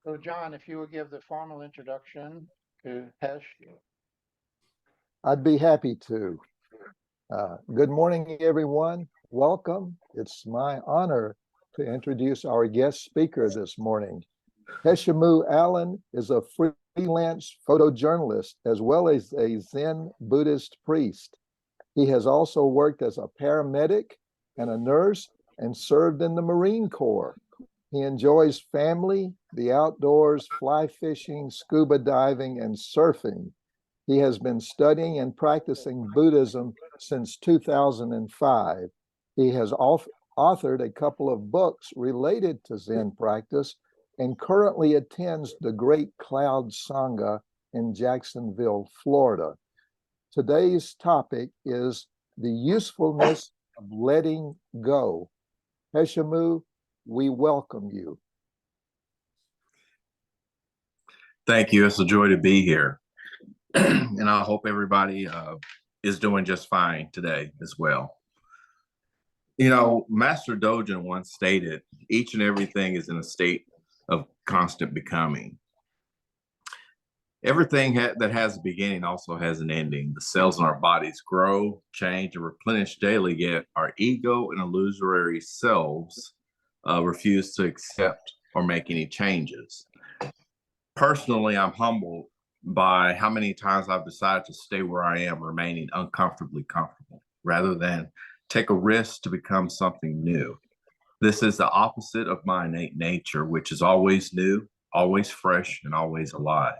So, John, if you would give the formal introduction to Hesh. I'd be happy to. Good morning, everyone. Welcome. It's my honor to introduce our guest speaker this morning. Heshimu Allen is a freelance photojournalist as well as a Zen Buddhist priest. He has also worked as a paramedic and a nurse and served in the Marine Corps. He enjoys family, the outdoors, fly fishing, scuba diving, and surfing. He has been studying and practicing Buddhism since 2005. He has authored a couple of books related to Zen practice and currently attends the Great Cloud Sangha in Jacksonville, Florida. Today's topic is the usefulness of letting go. Heshimu, we welcome you. Thank you. It's a joy to be here. And I hope everybody is doing just fine today as well. You know, Master Dogen once stated, each and everything is in a state of constant becoming. Everything that has a beginning also has an ending. The cells in our bodies grow, change, and replenish daily, yet our ego and illusory selves refuse to accept or make any changes. Personally, I'm humbled by how many times I've decided to stay where I am, remaining uncomfortably comfortable, rather than take a risk to become something new. This is the opposite of my innate nature, which is always new, always fresh, and always alive.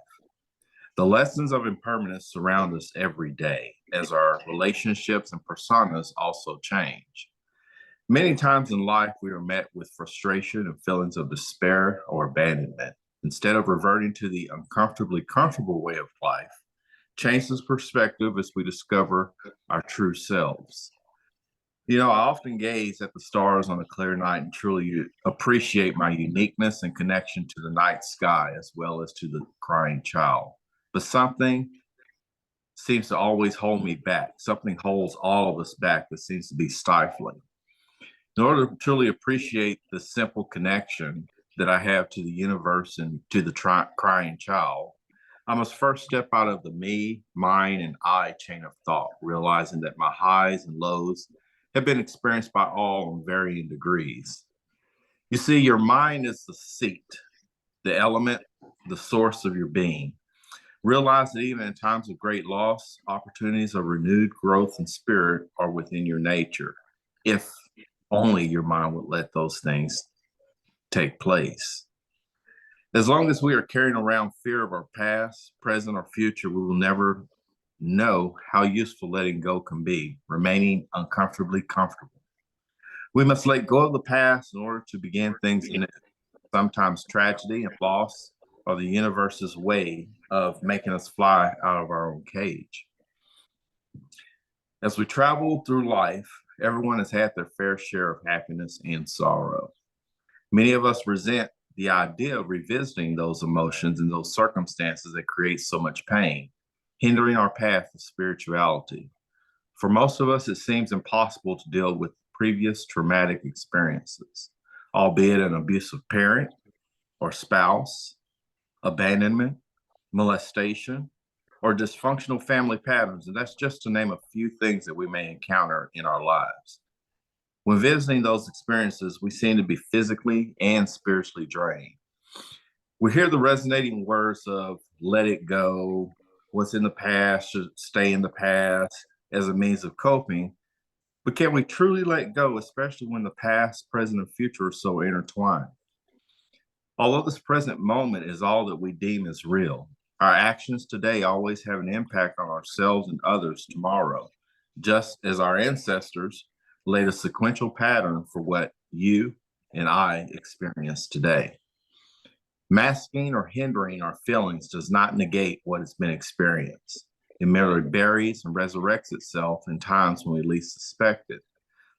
The lessons of impermanence surround us every day as our relationships and personas also change. Many times in life, we are met with frustration and feelings of despair or abandonment. Instead of reverting to the uncomfortably comfortable way of life, changes perspective as we discover our true selves. You know, I often gaze at the stars on a clear night and truly appreciate my uniqueness and connection to the night sky as well as to the crying child. But something seems to always hold me back. Something holds all of us back that seems to be stifling. In order to truly appreciate the simple connection that I have to the universe and to the crying child, I must first step out of the me, mine, and I chain of thought, realizing that my highs and lows have been experienced by all in varying degrees. You see, your mind is the seat, the element, the source of your being. Realize that even in times of great loss, opportunities of renewed growth and spirit are within your nature, if only your mind would let those things take place. As long as we are carrying around fear of our past, present, or future, we will never know how useful letting go can be, remaining uncomfortably comfortable. We must let go of the past in order to begin things new. Sometimes tragedy and loss are the universe's way of making us fly out of our own cage. As we travel through life, everyone has had their fair share of happiness and sorrow. Many of us resent the idea of revisiting those emotions and those circumstances that create so much pain, hindering our path to spirituality. For most of us, it seems impossible to deal with previous traumatic experiences, albeit an abusive parent or spouse, abandonment, molestation, or dysfunctional family patterns. And that's just to name a few things that we may encounter in our lives. When visiting those experiences, we seem to be physically and spiritually drained. We hear the resonating words of let it go, what's in the past should stay in the past as a means of coping. But can we truly let go, especially when the past, present, and future are so intertwined? Although this present moment is all that we deem as real, our actions today always have an impact on ourselves and others tomorrow, just as our ancestors laid a sequential pattern for what you and I experience today. Masking or hindering our feelings does not negate what has been experienced. It merely buries and resurrects itself in times when we least suspect it.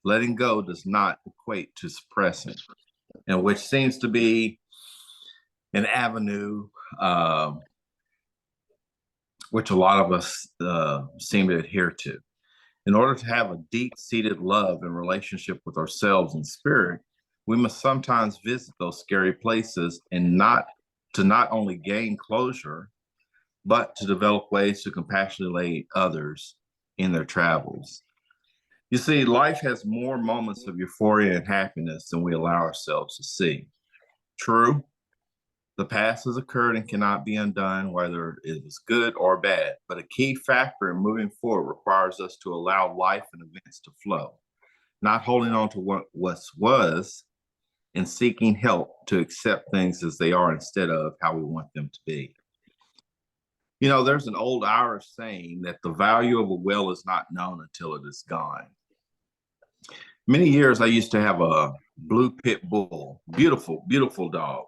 Letting go does not equate to suppressing, and which seems to be an avenue which a lot of us seem to adhere to. In order to have a deep-seated love and relationship with ourselves and spirit, we must sometimes visit those scary places and not to not only gain closure, but to develop ways to compassionately aid others in their travels. You see, life has more moments of euphoria and happiness than we allow ourselves to see. True, the past has occurred and cannot be undone, whether it is good or bad, but a key factor in moving forward requires us to allow life and events to flow, not holding on to what was and seeking help to accept things as they are instead of how we want them to be. You know, there's an old Irish saying that the value of a well is not known until it is gone. Many years I used to have a blue pit bull, beautiful, beautiful dog.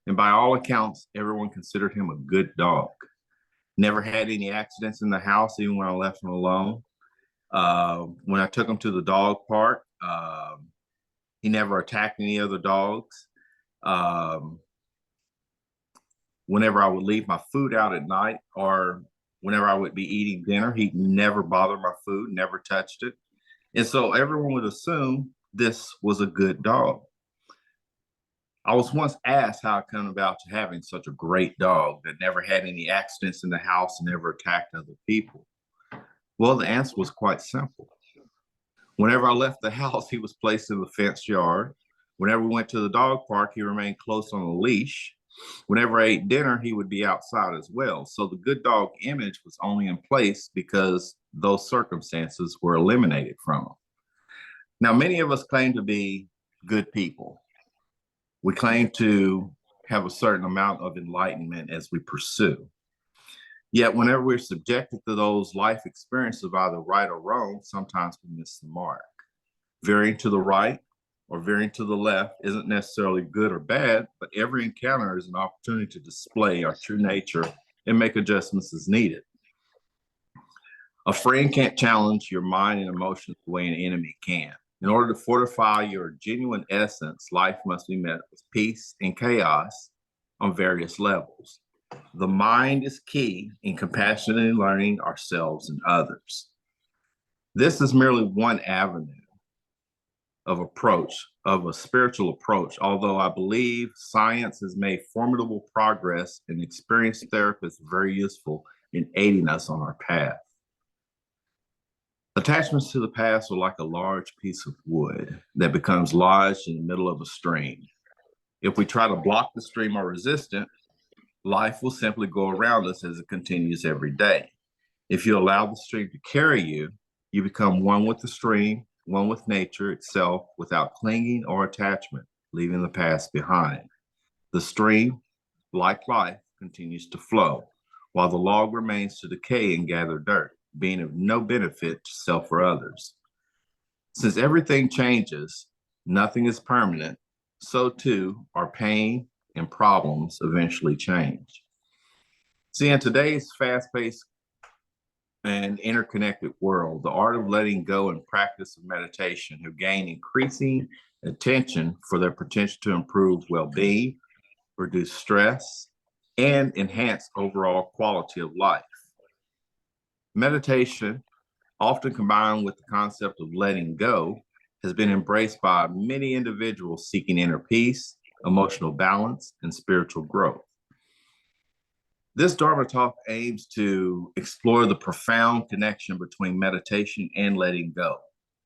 And by all accounts, everyone considered him a good dog. Never had any accidents in the house, even when I left him alone. When I took him to the dog park, he never attacked any other dogs. Whenever I would leave my food out at night or whenever I would be eating dinner, he never bothered my food, never touched it. And so everyone would assume this was a good dog. I was once asked how I come about to having such a great dog that never had any accidents in the house and never attacked other people. Well, the answer was quite simple. Whenever I left the house, he was placed in the fenced yard. Whenever we went to the dog park, he remained close on a leash. Whenever I ate dinner, he would be outside as well. So the good dog image was only in place because those circumstances were eliminated from him. Now, many of us claim to be good people. We claim to have a certain amount of enlightenment as we pursue. Yet whenever we're subjected to those life experiences of either right or wrong, sometimes we miss the mark. Veering to the right or veering to the left isn't necessarily good or bad, but every encounter is an opportunity to display our true nature and make adjustments as needed. A friend can't challenge your mind and emotions the way an enemy can. In order to fortify your genuine essence, life must be met with peace and chaos on various levels. The mind is key in compassionately learning ourselves and others. This is merely one avenue of a spiritual approach, although I believe science has made formidable progress and experienced therapists very useful in aiding us on our path. Attachments to the past are like a large piece of wood that becomes lodged in the middle of a stream. If we try to block the stream or resist it, life will simply go around us as it continues every day. If you allow the stream to carry you, you become one with the stream, one with nature itself, without clinging or attachment, leaving the past behind. The stream, like life, continues to flow, while the log remains to decay and gather dirt, being of no benefit to self or others. Since everything changes, nothing is permanent, so too our pain and problems eventually change. See, in today's fast-paced and interconnected world, the art of letting go and practice of meditation have gained increasing attention for their potential to improve well-being, reduce stress, and enhance overall quality of life. Meditation, often combined with the concept of letting go, has been embraced by many individuals seeking inner peace, emotional balance, and spiritual growth. This Dharma talk aims to explore the profound connection between meditation and letting go,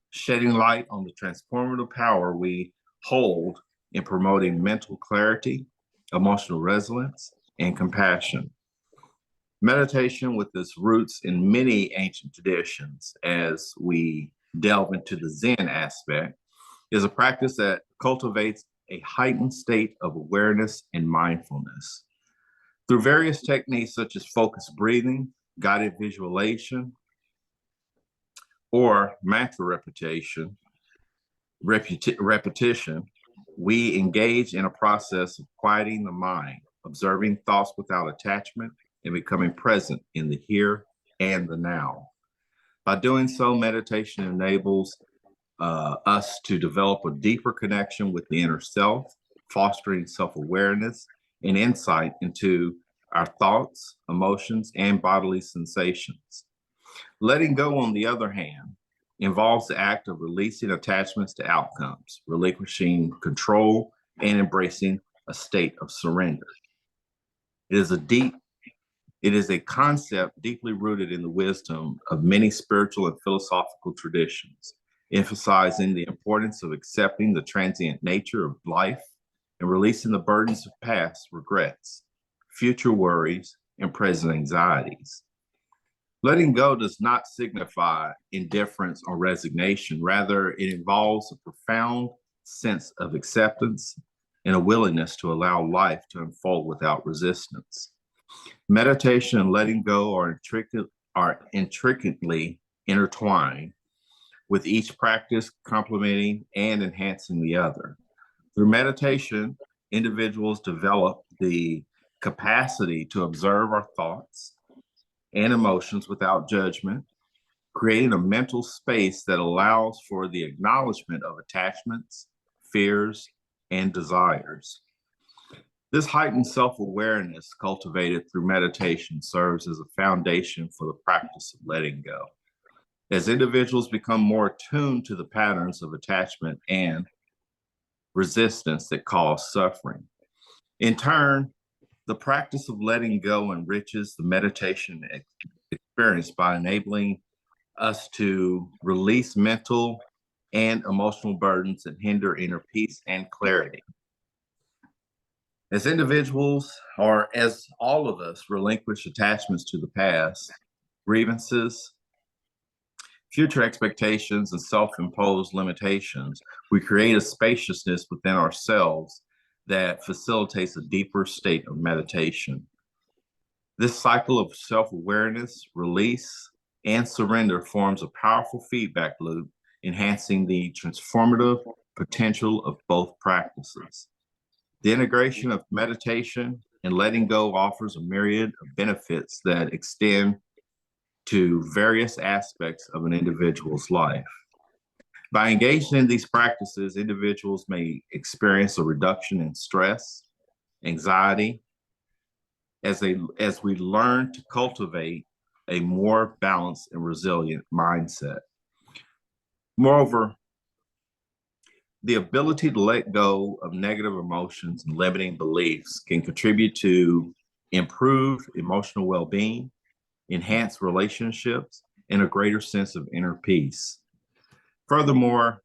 shedding light on the transformative power we hold in promoting mental clarity, emotional resilience, and compassion. Meditation, with its roots in many ancient traditions, as we delve into the Zen aspect, is a practice that cultivates a heightened state of awareness and mindfulness. Through various techniques such as focused breathing, guided visualization, or mantra repetition, we engage in a process of quieting the mind, observing thoughts without attachment, and becoming present in the here and the now. By doing so, meditation enables us to develop a deeper connection with the inner self, fostering self-awareness and insight into our thoughts, emotions, and bodily sensations. Letting go, on the other hand, involves the act of releasing attachments to outcomes, relinquishing control, and embracing a state of surrender. It is a concept deeply rooted in the wisdom of many spiritual and philosophical traditions, emphasizing the importance of accepting the transient nature of life and releasing the burdens of past regrets, future worries, and present anxieties. Letting go does not signify indifference or resignation. Rather, it involves a profound sense of acceptance and a willingness to allow life to unfold without resistance. Meditation and letting go are intricately intertwined, with each practice complementing and enhancing the other. Through meditation, individuals develop the capacity to observe our thoughts and emotions without judgment, creating a mental space that allows for the acknowledgement of attachments, fears, and desires. This heightened self-awareness cultivated through meditation serves as a foundation for the practice of letting go. As individuals become more attuned to the patterns of attachment and resistance that cause suffering. In turn, the practice of letting go enriches the meditation experience by enabling us to release mental and emotional burdens that hinder inner peace and clarity. As individuals, or as all of us, relinquish attachments to the past, grievances, future expectations, and self-imposed limitations, we create a spaciousness within ourselves that facilitates a deeper state of meditation. This cycle of self-awareness, release, and surrender forms a powerful feedback loop, enhancing the transformative potential of both practices. The integration of meditation and letting go offers a myriad of benefits that extend to various aspects of an individual's life. By engaging in these practices, individuals may experience a reduction in stress, anxiety, as we learn to cultivate a more balanced and resilient mindset. Moreover, the ability to let go of negative emotions and limiting beliefs can contribute to improved emotional well-being, enhanced relationships, and a greater sense of inner peace. Furthermore,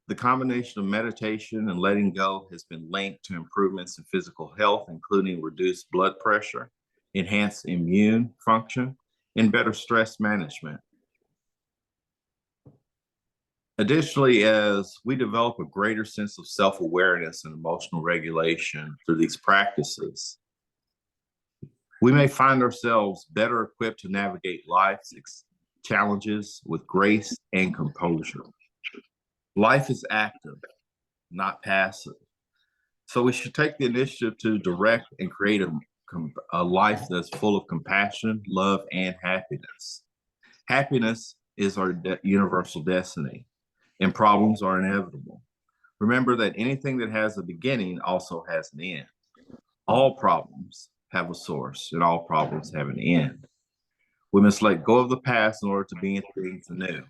the combination of meditation and letting go has been linked to improvements in physical health, including reduced blood pressure, enhanced immune function, and better stress management. Additionally, as we develop a greater sense of self-awareness and emotional regulation through these practices, we may find ourselves better equipped to navigate life's challenges with grace and composure. Life is active, not passive. So we should take the initiative to direct and create a life that's full of compassion, love, and happiness. Happiness is our universal destiny, and problems are inevitable. Remember that anything that has a beginning also has an end. All problems have a source, and all problems have an end. We must let go of the past in order to be in things anew.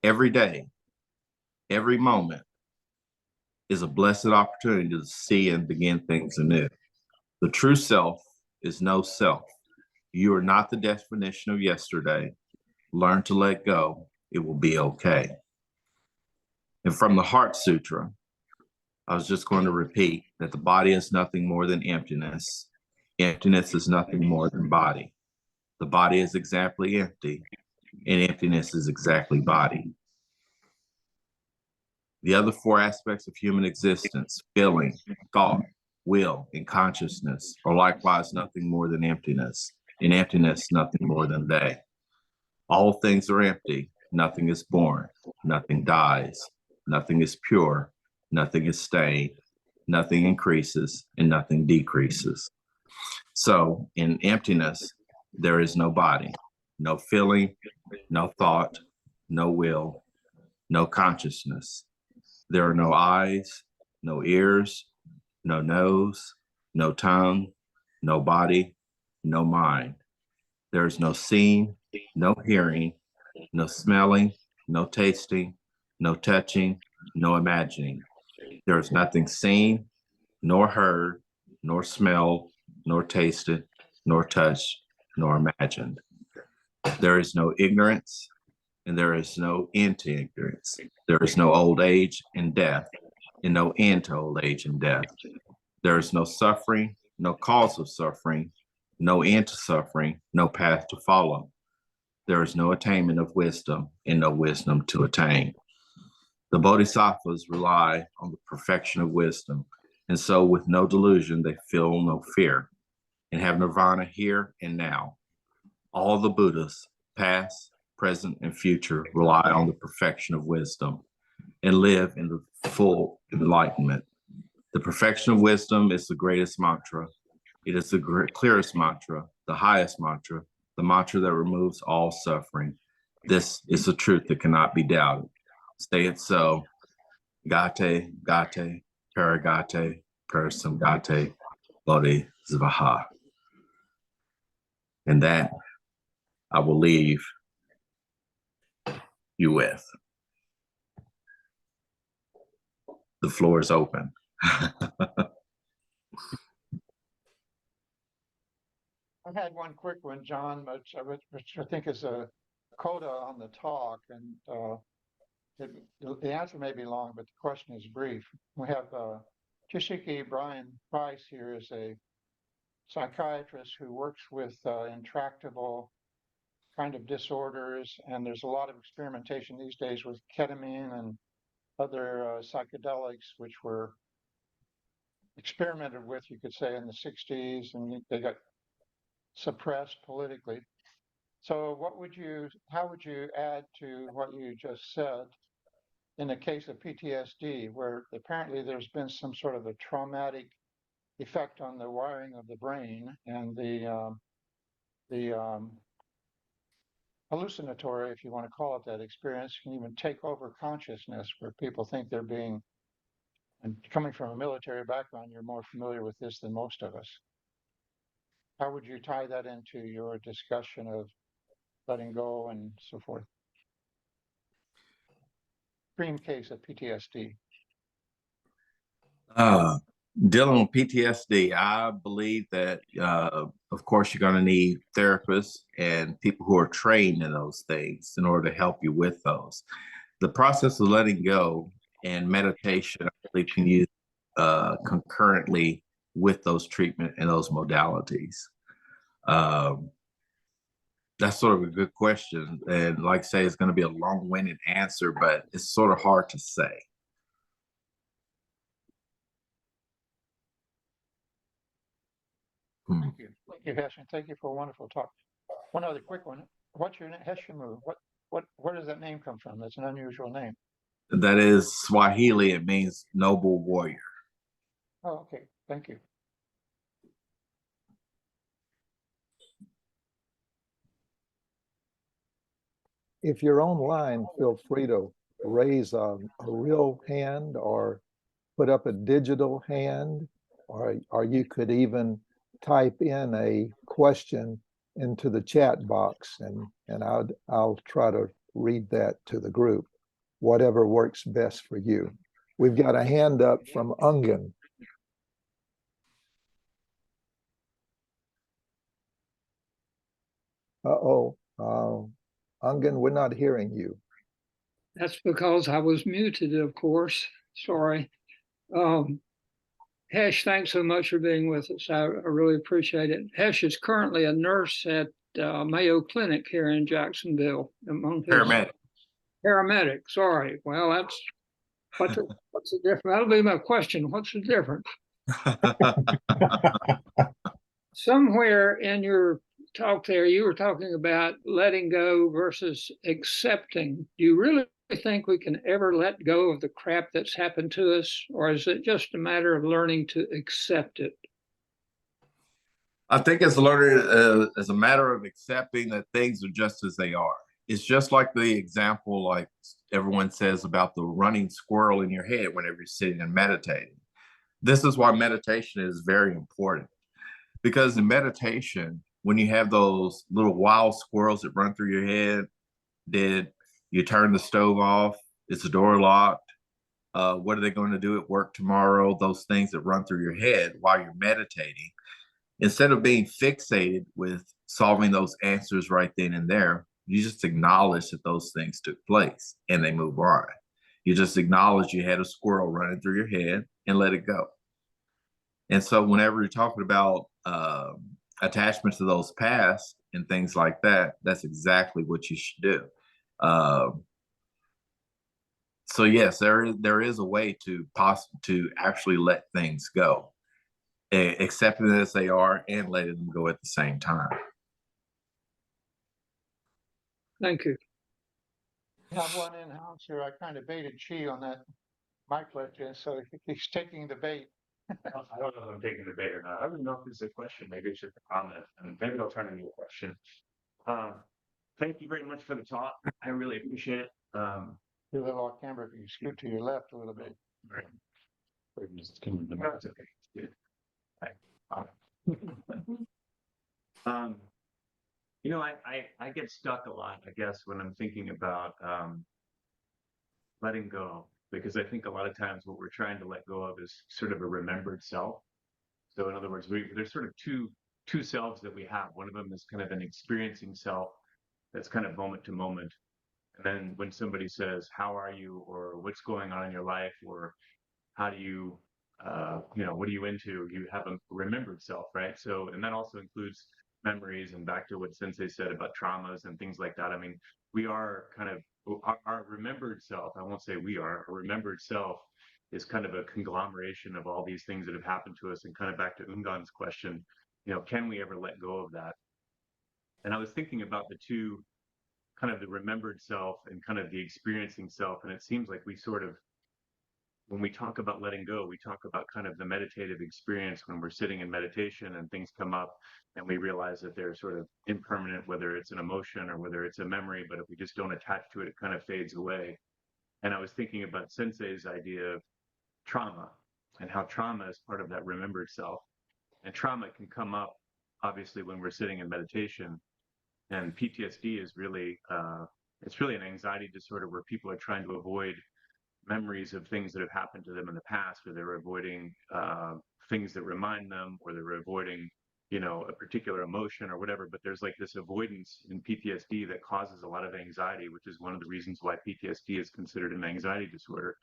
Every day, every moment is a blessed opportunity to see and begin things anew. The true self is no self. You are not the definition of yesterday. Learn to let go. It will be okay. And from the Heart Sutra, I was just going to repeat that the body is nothing more than emptiness. Emptiness is nothing more than body. The body is exactly empty, and emptiness is exactly body. The other four aspects of human existence, feeling, thought, will, and consciousness, are likewise nothing more than emptiness, and emptiness nothing more than they. All things are empty, nothing is born, nothing dies, nothing is pure, nothing is stained, nothing increases, and nothing decreases. So in emptiness, there is no body, no feeling, no thought, no will, no consciousness. There are no eyes, no ears, no nose, no tongue, no body, no mind. There is no seeing, no hearing, no smelling, no tasting, no touching, no imagining. There is nothing seen, nor heard, nor smelled, nor tasted, nor touched, nor imagined. There is no ignorance, and there is no end to ignorance. There is no old age and death, and no end to old age and death. There is no suffering, no cause of suffering, no end to suffering, no path to follow. There is no attainment of wisdom, and no wisdom to attain. The bodhisattvas rely on the perfection of wisdom, and so with no delusion, they feel no fear and have nirvana here and now. All the Buddhas, past, present, and future, rely on the perfection of wisdom and live in the full enlightenment. The perfection of wisdom is the greatest mantra. It is the clearest mantra, the highest mantra, the mantra that removes all suffering. This is the truth that cannot be doubted. Say it so. Gate, gate, paragate, parasamgate, bodhisvaha. And that I will leave you with. The floor is open. I had one quick one, John, which I think is a coda on the talk, and the answer may be long, but the question is brief. We have Chishiki Brian Price here is a psychiatrist who works with intractable kind of disorders, and there's a lot of experimentation these days with ketamine and other psychedelics, which were experimented with, you could say, in the 60s, and they got suppressed politically. So how would you add to what you just said in the case of PTSD, where apparently there's been some sort of a traumatic effect on the wiring of the brain, and the hallucinatory, if you want to call it that, experience can even take over consciousness, where people think they're being, and coming from a military background, you're more familiar with this than most of us. How would you tie that into your discussion of letting go and so forth? Extreme case of PTSD. Dealing with PTSD, I believe that, of course, you're going to need therapists and people who are trained in those things in order to help you with those. The process of letting go and meditation, I believe, can use concurrently with those treatment and those modalities. That's sort of a good question. And like I say, it's going to be a long-winded answer, but it's sort of hard to say. Thank you, Heshimu. Thank you for a wonderful talk. One other quick one. What's your name, Heshimu? Where does that name come from? That's an unusual name. That is Swahili. It means noble warrior. Oh, okay. Thank you. If you're online, feel free to raise a real hand or put up a digital hand, or you could even type in a question into the chat box, and I'll try to read that to the group, whatever works best for you. We've got a hand up from Ungen. Ungen, we're not hearing you. That's because I was muted, of course. Sorry. Hesh, thanks so much for being with us. I really appreciate it. Hesh is currently a nurse at Mayo Clinic here in Jacksonville. Paramedic. Paramedic, sorry. Well, that's what's the difference? That'll be my question. What's the difference? Somewhere in your talk there, you were talking about letting go versus accepting. Do you really think we can ever let go of the crap that's happened to us, or is it just a matter of learning to accept it? I think it's learning as a matter of accepting that things are just as they are. It's just like the example, like everyone says about the running squirrel in your head whenever you're sitting and meditating. This is why meditation is very important, because in meditation, when you have those little wild squirrels that run through your head, did you turn the stove off? Is the door locked? What are they going to do at work tomorrow? Those things that run through your head while you're meditating. instead of being fixated with solving those answers right then and there, you just acknowledge that those things took place and they move on. You just acknowledge you had a squirrel running through your head and let it go. And so whenever you're talking about attachment to those past and things like that, that's exactly what you should do. So yes, there is a way to actually let things go, accept them as they are and letting them go at the same time. Thank you. I have one in house here. I kind of baited Chi on that mic question, so he's taking the bait. I don't know if I'm taking the bait or not. I don't know if this is a question. Maybe it's just a comment, and maybe I'll turn it into a question. Thank you very much for the talk. I really appreciate it. Your little off camera, if you scoot to your left a little bit. Right. Or just come in the middle. It's okay. It's good. You know, I get stuck a lot, I guess, when I'm thinking about letting go, because I think a lot of times what we're trying to let go of is sort of a remembered self. So in other words, there's sort of two selves that we have. One of them is kind of an experiencing self that's kind of moment to moment. And then when somebody says, how are you, or what's going on in your life, or how do you, what are you into? You have a remembered self, right? So, and that also includes memories, and back to what Sensei said about traumas and things like that. I mean, we are kind of, our remembered self, I won't say we are, a remembered self is kind of a conglomeration of all these things that have happened to us. And kind of back to Ungan's question, can we ever let go of that? And I was thinking about the two, kind of the remembered self and kind of the experiencing self. And it seems like we sort of, when we talk about letting go, we talk about kind of the meditative experience when we're sitting in meditation and things come up and we realize that they're sort of impermanent, whether it's an emotion or whether it's a memory, but if we just don't attach to it, it kind of fades away. And I was thinking about Sensei's idea of trauma and how trauma is part of that remembered self. And trauma can come up, obviously, when we're sitting in meditation. And PTSD is really, it's really an anxiety disorder where people are trying to avoid memories of things that have happened to them in the past, or they're avoiding things that remind them, or they're avoiding, a particular emotion or whatever. But there's like this avoidance in PTSD that causes a lot of anxiety, which is one of the reasons why PTSD is considered an anxiety disorder.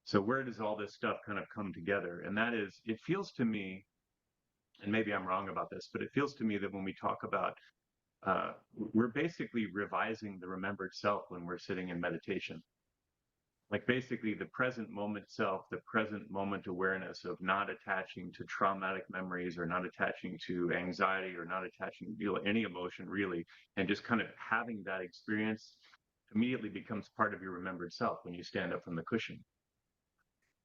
So where does all this stuff kind of come together? And that is, it feels to me, and maybe I'm wrong about this, but it feels to me that when we talk about we're basically revising the remembered self when we're sitting in meditation. Like basically the present moment self, the present moment awareness of not attaching to traumatic memories or not attaching to anxiety or not attaching to any emotion really, and just kind of having that experience immediately becomes part of your remembered self when you stand up from the cushion.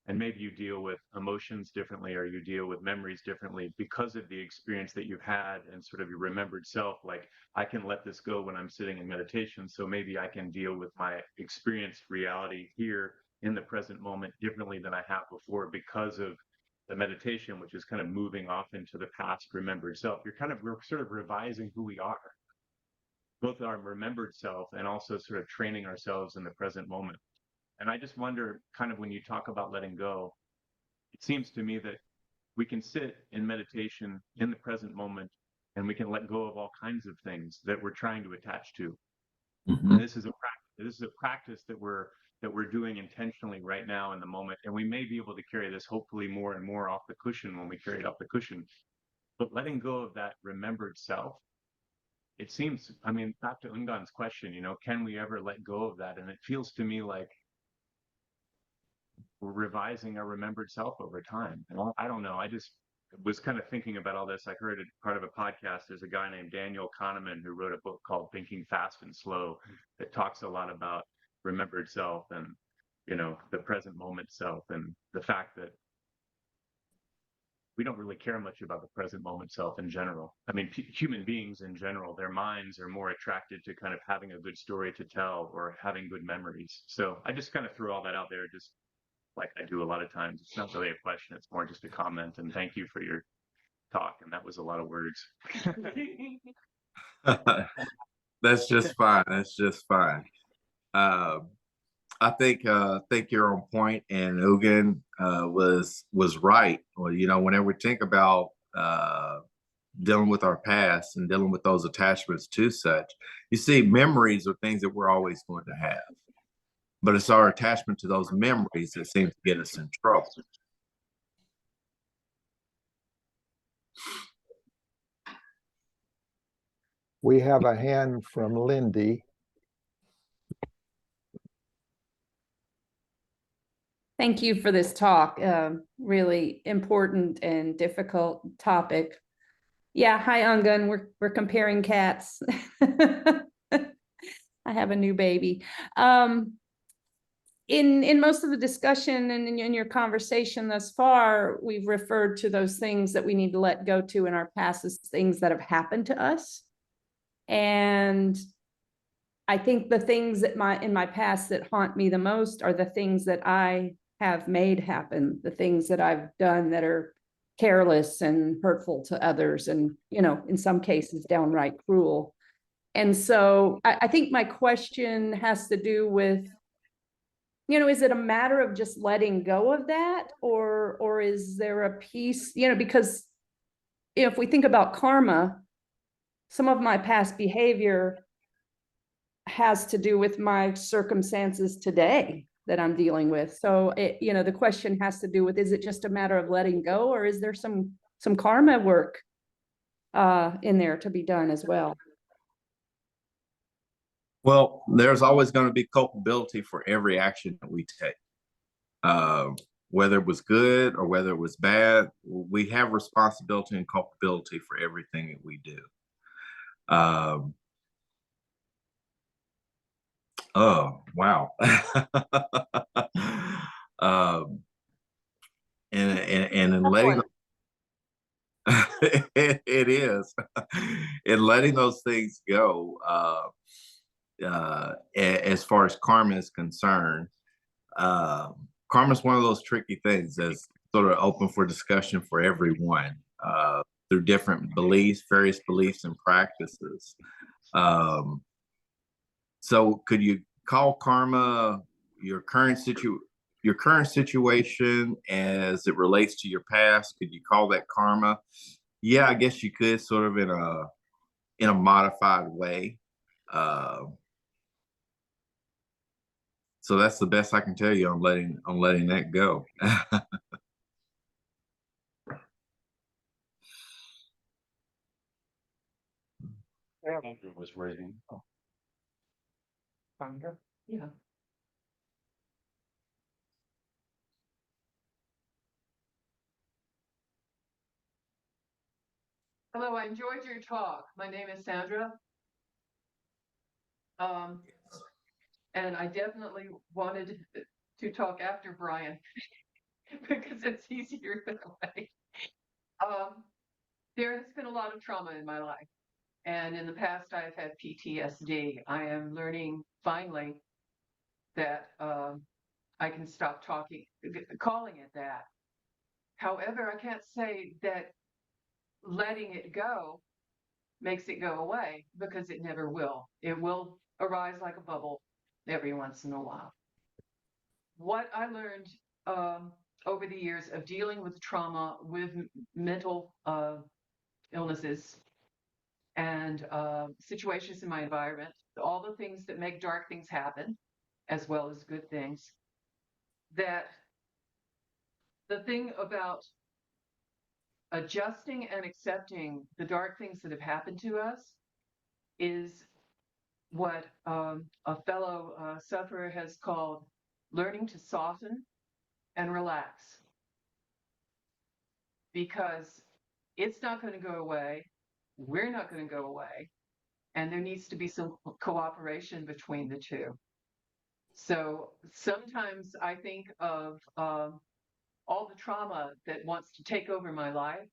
And maybe you deal with emotions differently, or you deal with memories differently because of the experience that you've had and sort of your remembered self. Like, I can let this go when I'm sitting in meditation, so maybe I can deal with my experienced reality here in the present moment differently than I have before because of the meditation, which is kind of moving off into the past remembered self. We're sort of revising who we are, both our remembered self and also sort of training ourselves in the present moment. And I just wonder, kind of when you talk about letting go, it seems to me that we can sit in meditation in the present moment and we can let go of all kinds of things that we're trying to attach to. Mm-hmm. And this is a practice that we're doing intentionally right now in the moment. And we may be able to carry this hopefully more and more off the cushion when we carry it off the cushion. But letting go of that remembered self, it seems, I mean, back to Ungan's question, can we ever let go of that? And it feels to me like we're revising our remembered self over time. And I don't know. I just was kind of thinking about all this. I heard it part of a podcast. There's a guy named Daniel Kahneman who wrote a book called Thinking Fast and Slow that talks a lot about remembered self and, the present moment self, and the fact that we don't really care much about the present moment self in general. I mean, human beings in general, their minds are more attracted to kind of having a good story to tell or having good memories. So I just kind of threw all that out there, just like I do a lot of times. It's not really a question, it's more just a comment. And thank you for your talk. And that was a lot of words. That's just fine. That's just fine. I think you're on point, and Ugan was right. Well, whenever we think about dealing with our past and dealing with those attachments to such. You see, memories are things that we're always going to have, but it's our attachment to those memories that seems to get us in trouble. We have a hand from Lindy. Thank you for this talk. Really important and difficult topic. Yeah, hi Ungun. We're comparing cats. I have a new baby. In most of the discussion and in your conversation thus far, we've referred to those things that we need to let go to in our past as things that have happened to us. And I think the things that in my past that haunt me the most are the things that I have made happen, the things that I've done that are careless and hurtful to others, and, you know, in some cases downright cruel. And so I think my question has to do with, you know, is it a matter of just letting go of that, or is there a piece, you know, because if we think about karma, some of my past behavior has to do with my circumstances today that I'm dealing with. So you know, the question has to do with, is it just a matter of letting go, or is there some karma work in there to be done as well? Well, there's always going to be culpability for every action that we take. Whether it was good or whether it was bad, we have responsibility and culpability for everything that we do. Oh, wow. And in letting it is in letting those things go, as far as karma is concerned, karma is one of those tricky things that's sort of open for discussion for everyone, through different beliefs, various beliefs and practices. So could you call karma your current situation as it relates to your past? Could you call that karma? Yeah, I guess you could, sort of in a modified way. So that's the best I can tell you on letting that go. Andrew was raising. Sangha? Yeah. Hello, I enjoyed your talk. My name is Sandra. And I definitely wanted to talk after Brian because it's easier that way. There has been a lot of trauma in my life. And in the past, I've had PTSD. I am learning finally that I can stop calling it that. However, I can't say that letting it go makes it go away, because it never will. It will arise like a bubble every once in a while. What I learned over the years of dealing with trauma, with mental illnesses and situations in my environment, all the things that make dark things happen, as well as good things, that the thing about adjusting and accepting the dark things that have happened to us is what a fellow sufferer has called learning to soften and relax. Because it's not going to go away, we're not going to go away, and there needs to be some cooperation between the two. So sometimes I think of all the trauma that wants to take over my life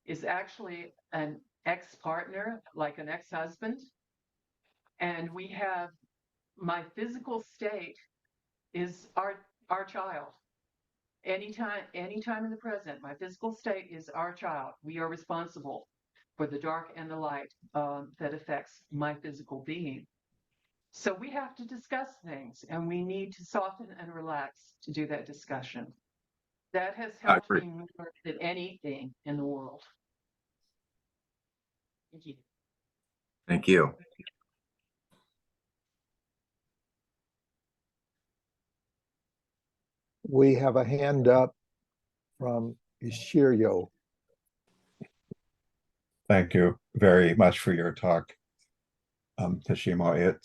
is actually an ex-partner, like an ex-husband. And we have, my physical state is our child. Anytime in the present, my physical state is our child. We are responsible for the dark and the light that affects my physical being. So we have to discuss things, and we need to soften and relax to do that discussion. That has helped me more than anything in the world. Thank you. Thank you. We have a hand up from Heshimu. Thank you very much for your talk, Heshimu.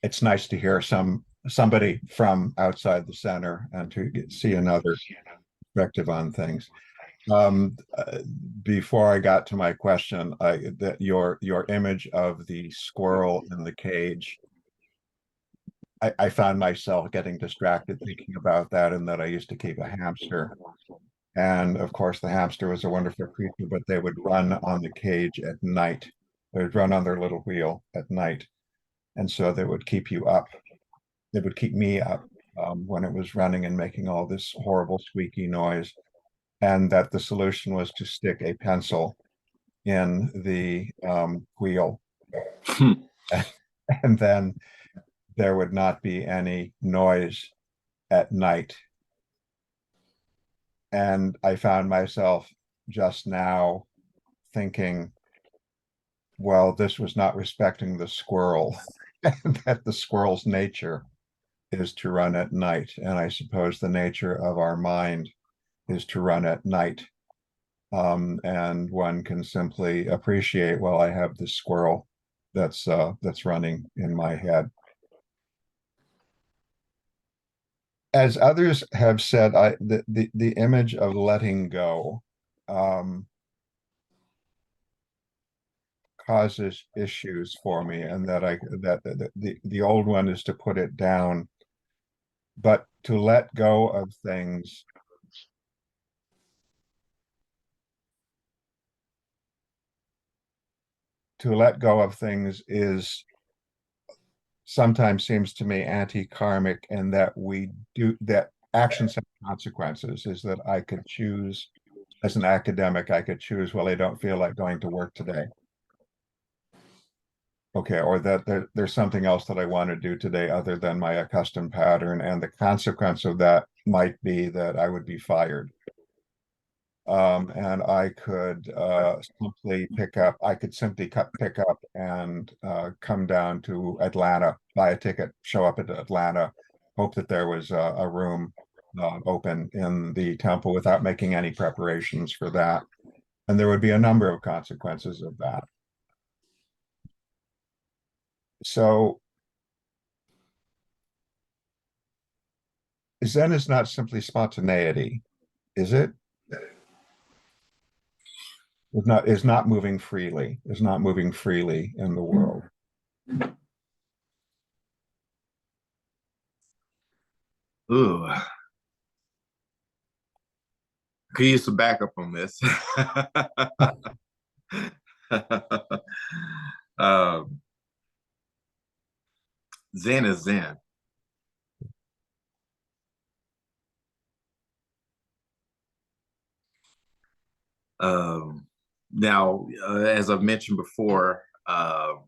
It's nice to hear somebody from outside the center and to see another perspective on things. Before I got to my question, that your image of the squirrel in the cage, I found myself getting distracted thinking about that, and that I used to keep a hamster. And of course, the hamster was a wonderful creature, but they would run on the cage at night. They would run on their little wheel at night. And so they would keep you up. They would keep me up when it was running and making all this horrible squeaky noise. And that the solution was to stick a pencil in the wheel. And then there would not be any noise at night. And I found myself just now thinking, well, this was not respecting the squirrel, that the squirrel's nature is to run at night. And I suppose the nature of our mind is to run at night. And one can simply appreciate, well, I have this squirrel that's running in my head. As others have said, the image of letting go causes issues for me, and that the old one is to put it down, but to let go of things is sometimes seems to me anti-karmic, and that actions have consequences. Is that I could choose, as an academic, I could choose, well, I don't feel like going to work today. Okay, or that there's something else that I want to do today other than my accustomed pattern, and the consequence of that might be that I would be fired. And I could simply pick up and come down to Atlanta, buy a ticket, show up at Atlanta, hope that there was a room open in the temple without making any preparations for that. And there would be a number of consequences of that. So Zen is not simply spontaneity, is it? Is not moving freely in the world. Ooh. Could use some backup on this. Zen is Zen. Now, as I've mentioned before, all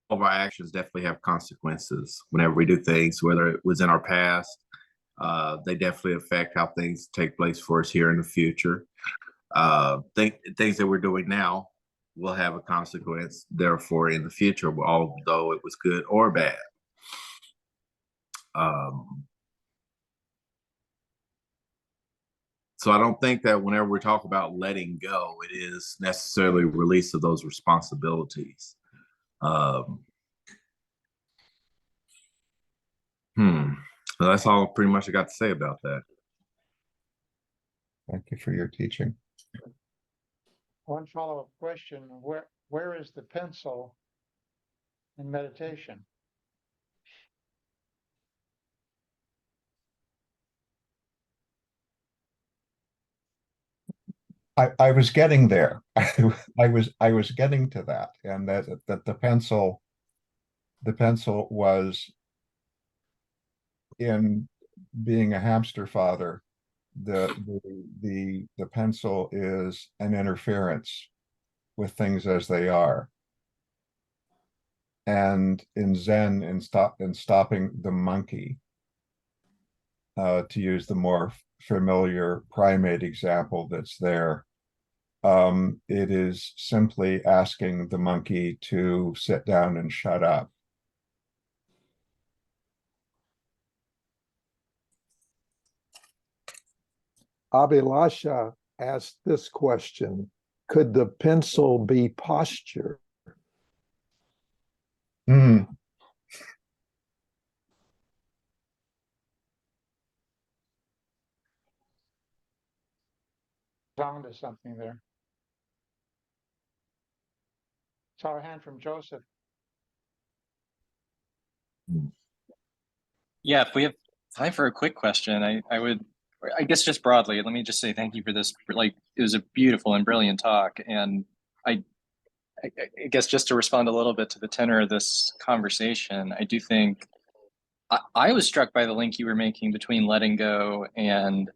of our actions definitely have consequences whenever we do things, whether it was in our past. They definitely affect how things take place for us here in the future. Things that we're doing now will have a consequence, therefore, in the future, although it was good or bad. So I don't think that whenever we talk about letting go, it is necessarily release of those responsibilities. So that's all pretty much I got to say about that. Thank you for your teaching. One follow-up question, where is the pencil in meditation? I was getting there. I was getting to that, and that the pencil was, in being a hamster father, the pencil is an interference with things as they are. And in Zen, in stopping the monkey, to use the more familiar primate example that's there, It is simply asking the monkey to sit down and shut up. Abhilasha asked this question: could the pencil be posture? Hmm. Down to something there. Saw a hand from Joseph. Yeah, if we have time for a quick question, I guess just broadly, let me just say thank you for this. Like, it was a beautiful and brilliant talk. And I, I guess just to respond a little bit to the tenor of this conversation, I do think I was struck by the link you were making between letting go and,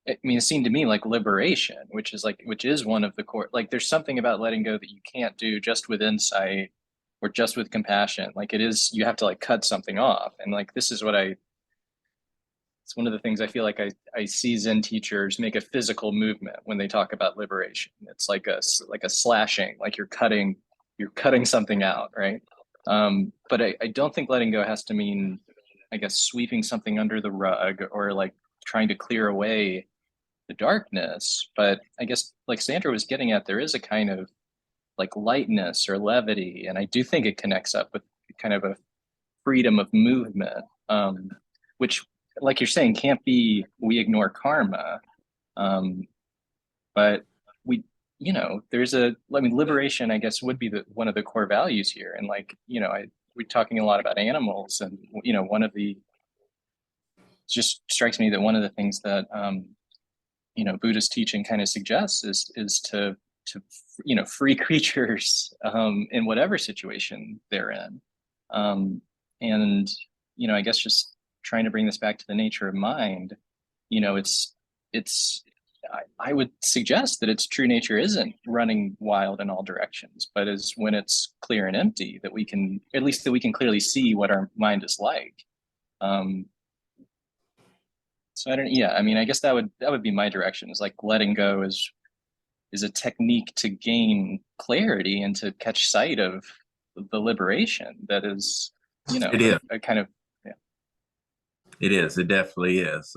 I mean, it seemed to me like liberation, which is one of the core, like there's something about letting go that you can't do just with insight or just with compassion. Like it is, you have to like cut something off. And like, this is what it's one of the things I feel like I see Zen teachers make a physical movement when they talk about liberation. It's like a slashing, like you're cutting something out, right? But I don't think letting go has to mean, I guess, sweeping something under the rug or like trying to clear away the darkness. But I guess like Sandra was getting at, there is a kind of like lightness or levity, and I do think it connects up with kind of a freedom of movement, which, like you're saying, can't be we ignore karma, but we, I mean, liberation, I guess, would be one of the core values here. And like, we're talking a lot about animals, and one of the, it just strikes me that one of the things that Buddhist teaching kind of suggests is to free creatures in whatever situation they're in, and I guess just trying to bring this back to the nature of mind, it's I would suggest that its true nature isn't running wild in all directions, but is when it's clear and empty, that we can clearly see what our mind is like. So I mean, I guess that would be my direction, is like letting go is a technique to gain clarity and to catch sight of the liberation that is, It is. a kind of, yeah. It is. It definitely is.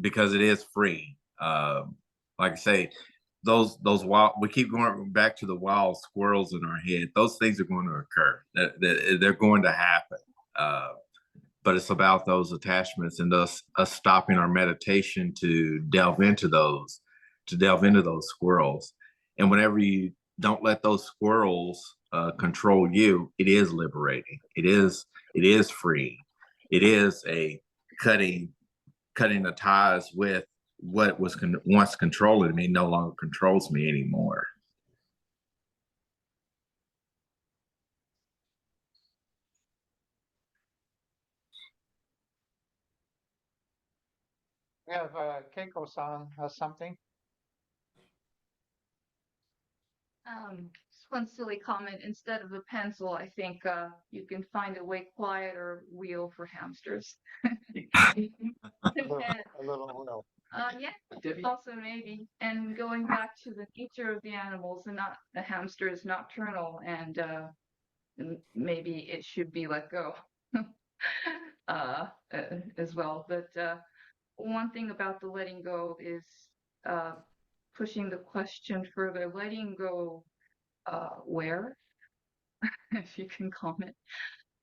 Because it is free. Like I say, those wild. We keep going back to the wild squirrels in our head. Those things are going to occur. They're going to happen. But it's about those attachments and us stopping our meditation to delve into those squirrels. And whenever you don't let those squirrels control you, it is liberating. It is free. It is a cutting the ties with what was once controlling me no longer controls me anymore. We have Keiko-san has something. Just one silly comment. Instead of a pencil, I think you can find a way quieter wheel for hamsters. A little wheel. Yeah, also maybe. And going back to the nature of the animals, and not the hamster is nocturnal, and maybe it should be let go as well. But one thing about the letting go is pushing the question further. Letting go where, if you can comment.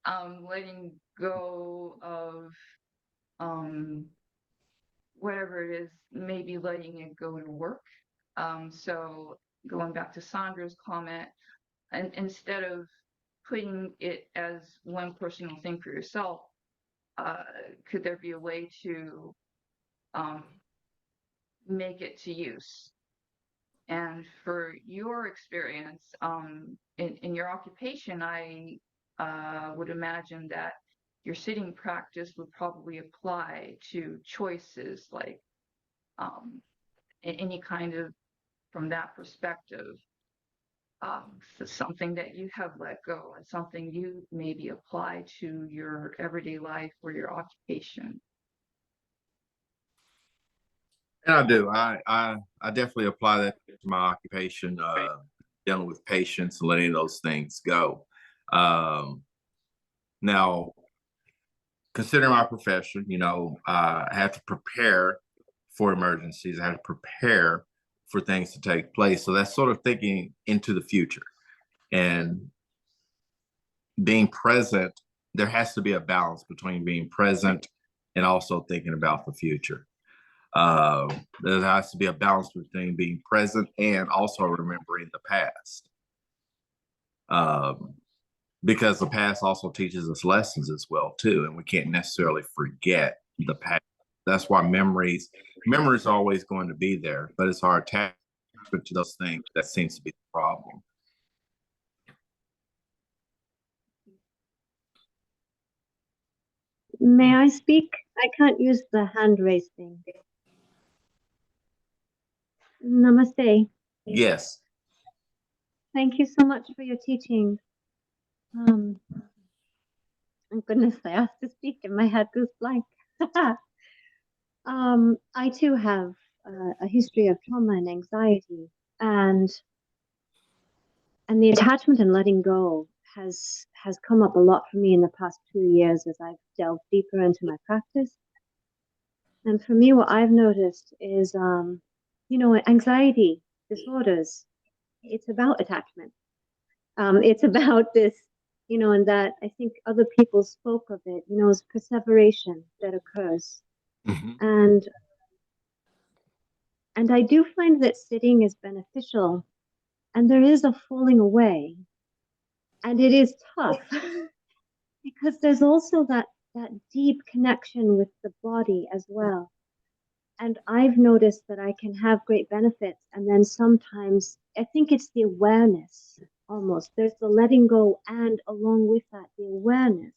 Letting go of whatever it is, maybe letting it go to work. So going back to Sandra's comment, and instead of putting it as one personal thing for yourself, could there be a way to make it to use? And for your experience, in your occupation, I would imagine that your sitting practice would probably apply to choices, like any kind of, from that perspective, something that you have let go and something you maybe apply to your everyday life or your occupation. And I do. I definitely apply that to my occupation, dealing with patients and letting those things go. Now, considering my profession, I have to prepare for emergencies. I have to prepare for things to take place. So that's sort of thinking into the future and being present. There has to be a balance between being present and also thinking about the future. There has to be a balance between being present and also remembering the past. Because the past also teaches us lessons as well too, and we can't necessarily forget the past. That's why memories are always going to be there, but it's our attachment to those things that seems to be the problem. May I speak? I can't use the hand raise thing. Namaste. Yes. Thank you so much for your teaching. Oh goodness, I asked to speak and my head goes blank. I too have a history of trauma and anxiety, and the attachment and letting go has come up a lot for me in the past 2 years as I've delved deeper into my practice. And for me, what I've noticed is, anxiety disorders, it's about attachment. It's about this, and that I think other people spoke of it, as perseveration that occurs. Mm-hmm. And I do find that sitting is beneficial, and there is a falling away, and it is tough because there's also that deep connection with the body as well. And I've noticed that I can have great benefits, and then sometimes I think it's the awareness almost. There's the letting go, and along with that, the awareness.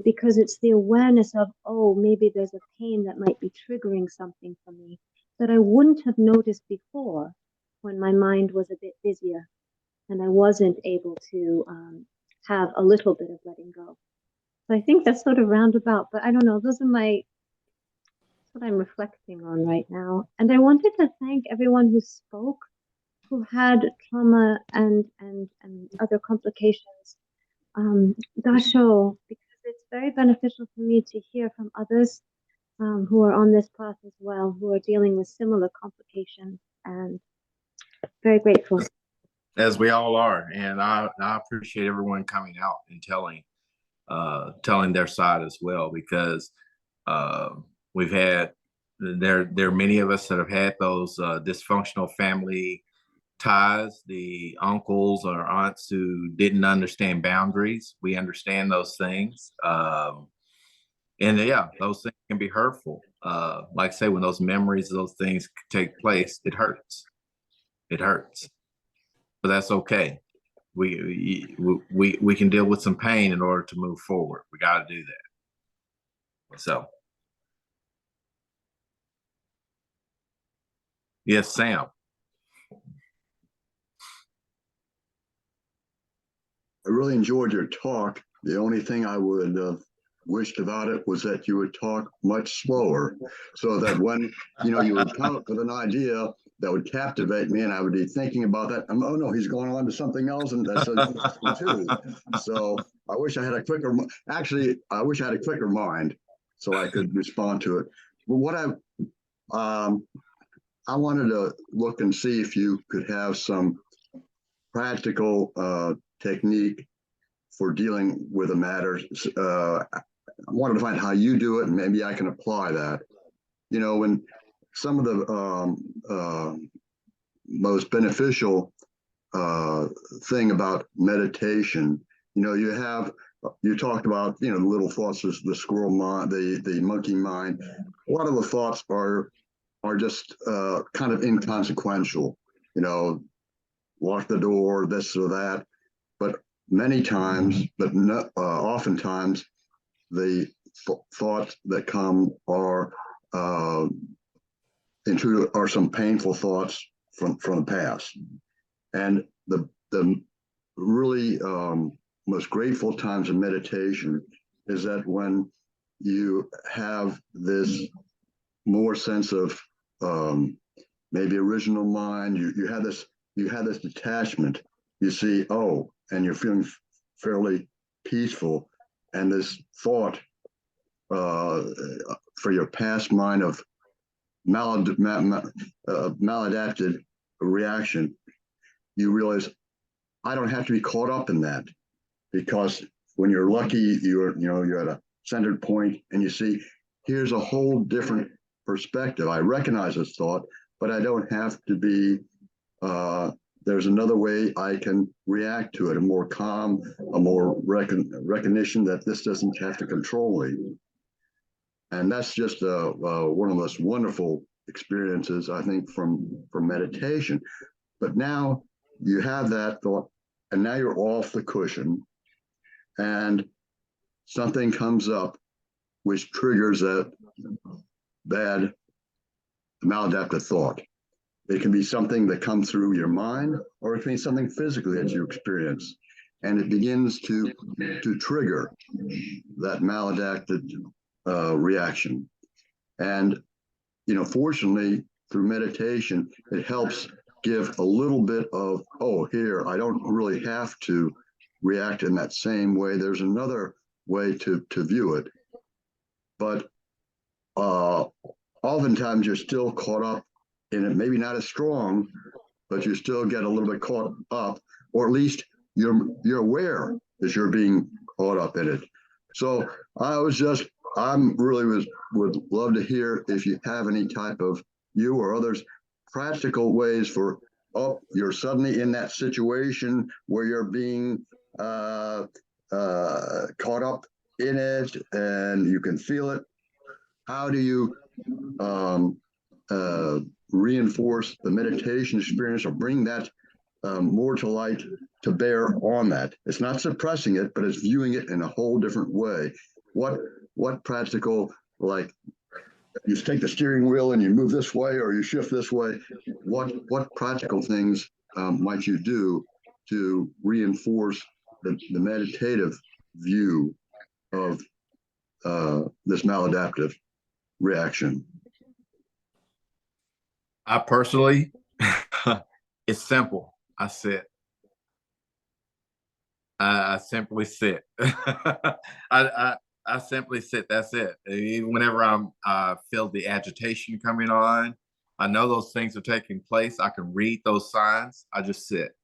Because it's the awareness of, oh, maybe there's a pain that might be triggering something for me that I wouldn't have noticed before when my mind was a bit busier and I wasn't able to have a little bit of letting go. So I think that's sort of roundabout, but I don't know. Those are what I'm reflecting on right now. And I wanted to thank everyone who spoke, who had trauma and other complications. Dasho, because it's very beneficial for me to hear from others who are on this path as well, who are dealing with similar complications, and very grateful. As we all are, and I appreciate everyone coming out and telling their side as well, because we've had there are many of us that have had those dysfunctional family ties, the uncles or aunts who didn't understand boundaries. We understand those things. And yeah, those things can be hurtful. Like I say, when those memories of those things take place, it hurts. It hurts. But that's okay. We can deal with some pain in order to move forward. We got to do that. So, yes, Sam. I really enjoyed your talk. The only thing I would wished about it was that you would talk much slower, so that when you would come up with an idea that would captivate me, and I would be thinking about that. Oh no, he's going on to something else, and that's too. So I wish I had a quicker. Actually, I wish I had a quicker mind so I could respond to it. But what I wanted to look and see if you could have some practical technique for dealing with a matter. I wanted to find how you do it, and maybe I can apply that. When some of the most beneficial thing about meditation, you talked about, the little thoughts, the squirrel mind, the monkey mind. A lot of the thoughts are just kind of inconsequential, lock the door, this or that. But many times, but not, oftentimes, the thoughts that come are some painful thoughts from the past. And the really most grateful times of meditation is that when you have this more sense of maybe original mind. You had this detachment. You see, oh, and you're feeling fairly peaceful, and this thought for your past mind of maladapted reaction, you realize I don't have to be caught up in that, because when you're lucky, you're at a centered point and you see here's a whole different perspective. I recognize this thought, but I don't have to be. There's another way I can react to it, a more calm, a more recognition that this doesn't have to control me. And that's just one of the most wonderful experiences, I think, from meditation. But now you have that thought, and now you're off the cushion, and something comes up which triggers that bad maladaptive thought. It can be something that comes through your mind, or it can be something physically that you experience, and it begins to trigger that maladapted reaction. And fortunately, through meditation, it helps give a little bit of, oh, here, I don't really have to react in that same way. There's another way to view it. But oftentimes you're still caught up in it, maybe not as strong, but you still get a little bit caught up, or at least you're aware that you're being caught up in it. So I'm really would love to hear if you have any type of, you or others, practical ways for, oh, you're suddenly in that situation where you're being caught up in it and you can feel it. How do you reinforce the meditation experience, or bring that more to light, to bear on that? It's not suppressing it, but it's viewing it in a whole different way. What practical, like you take the steering wheel and you move this way or you shift this way, what practical things might you do to reinforce the meditative view of this maladaptive reaction? I personally, it's simple. I sit. I simply sit. I simply sit. That's it. Whenever I feel the agitation coming on, I know those things are taking place. I can read those signs. I just sit.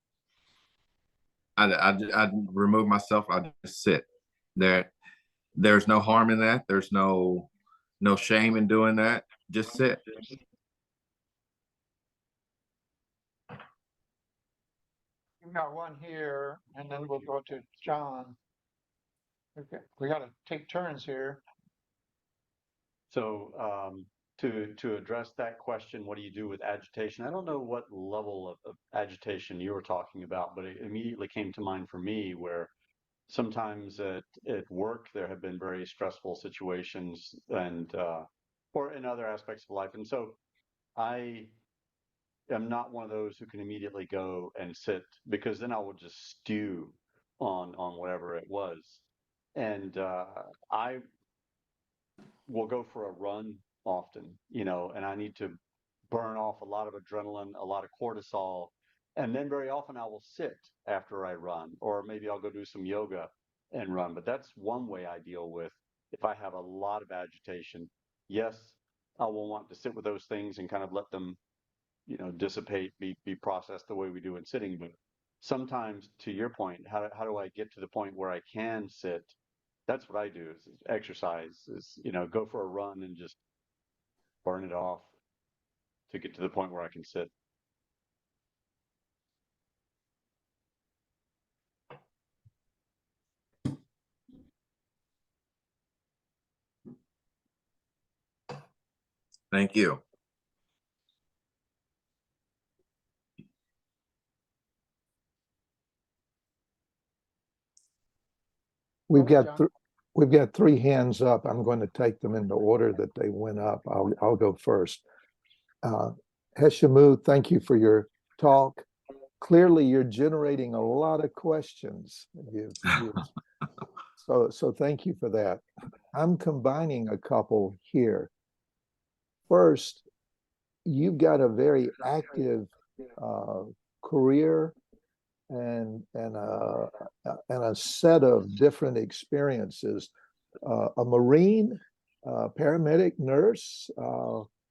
I remove myself. I just sit. There's no harm in that. There's no shame in doing that. Just sit. We've got one here, and then we'll go to John. Okay, we got to take turns here. So to address that question, what do you do with agitation? I don't know what level of agitation you were talking about, but it immediately came to mind for me where sometimes at work there have been very stressful situations, and or in other aspects of life. And so I am not one of those who can immediately go and sit, because then I will just stew on whatever it was. And I will go for a run often, and I need to burn off a lot of adrenaline, a lot of cortisol. And then very often I will sit after I run, or maybe I'll go do some yoga and run. But that's one way I deal with if I have a lot of agitation. Yes, I will want to sit with those things and kind of let them, dissipate, be processed the way we do in sitting. But sometimes, to your point, how do I get to the point where I can sit? That's what I do, is exercise, is, go for a run and just burn it off to get to the point where I can sit. Thank you. We've got three hands up. I'm going to take them in the order that they went up. I'll go first. Heshimu, thank you for your talk. Clearly, you're generating a lot of questions. So thank you for that. I'm combining a couple here. First, you've got a very active career and a set of different experiences. A Marine, paramedic, nurse.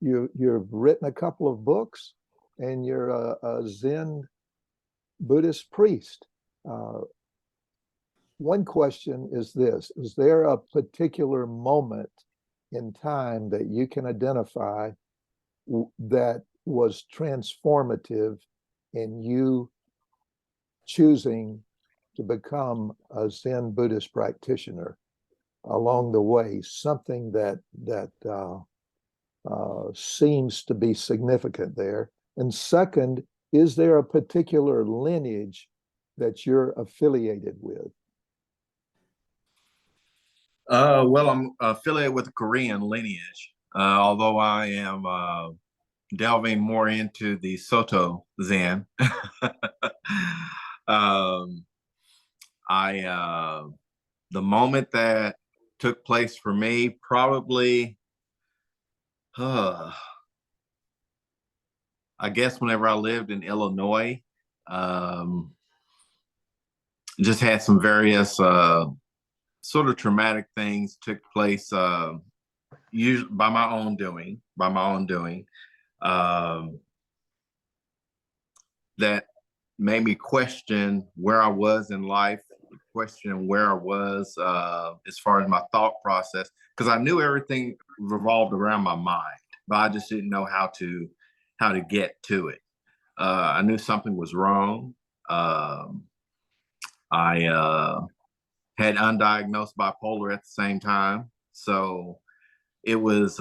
You've written a couple of books, and you're a Zen Buddhist priest. One question is this: is there a particular moment in time that you can identify that was transformative in you choosing to become a Zen Buddhist practitioner along the way, something that seems to be significant there? And second, is there a particular lineage that you're affiliated with? Well, I'm affiliated with the Korean lineage, although I am delving more into the Soto Zen. The moment that took place for me, probably, I guess whenever I lived in Illinois, just had some various sort of traumatic things took place, usually by my own doing, that made me question where I was in life, question where I was as far as my thought process, because I knew everything revolved around my mind, but I just didn't know how to get to it. I knew something was wrong. I had undiagnosed bipolar at the same time, so it was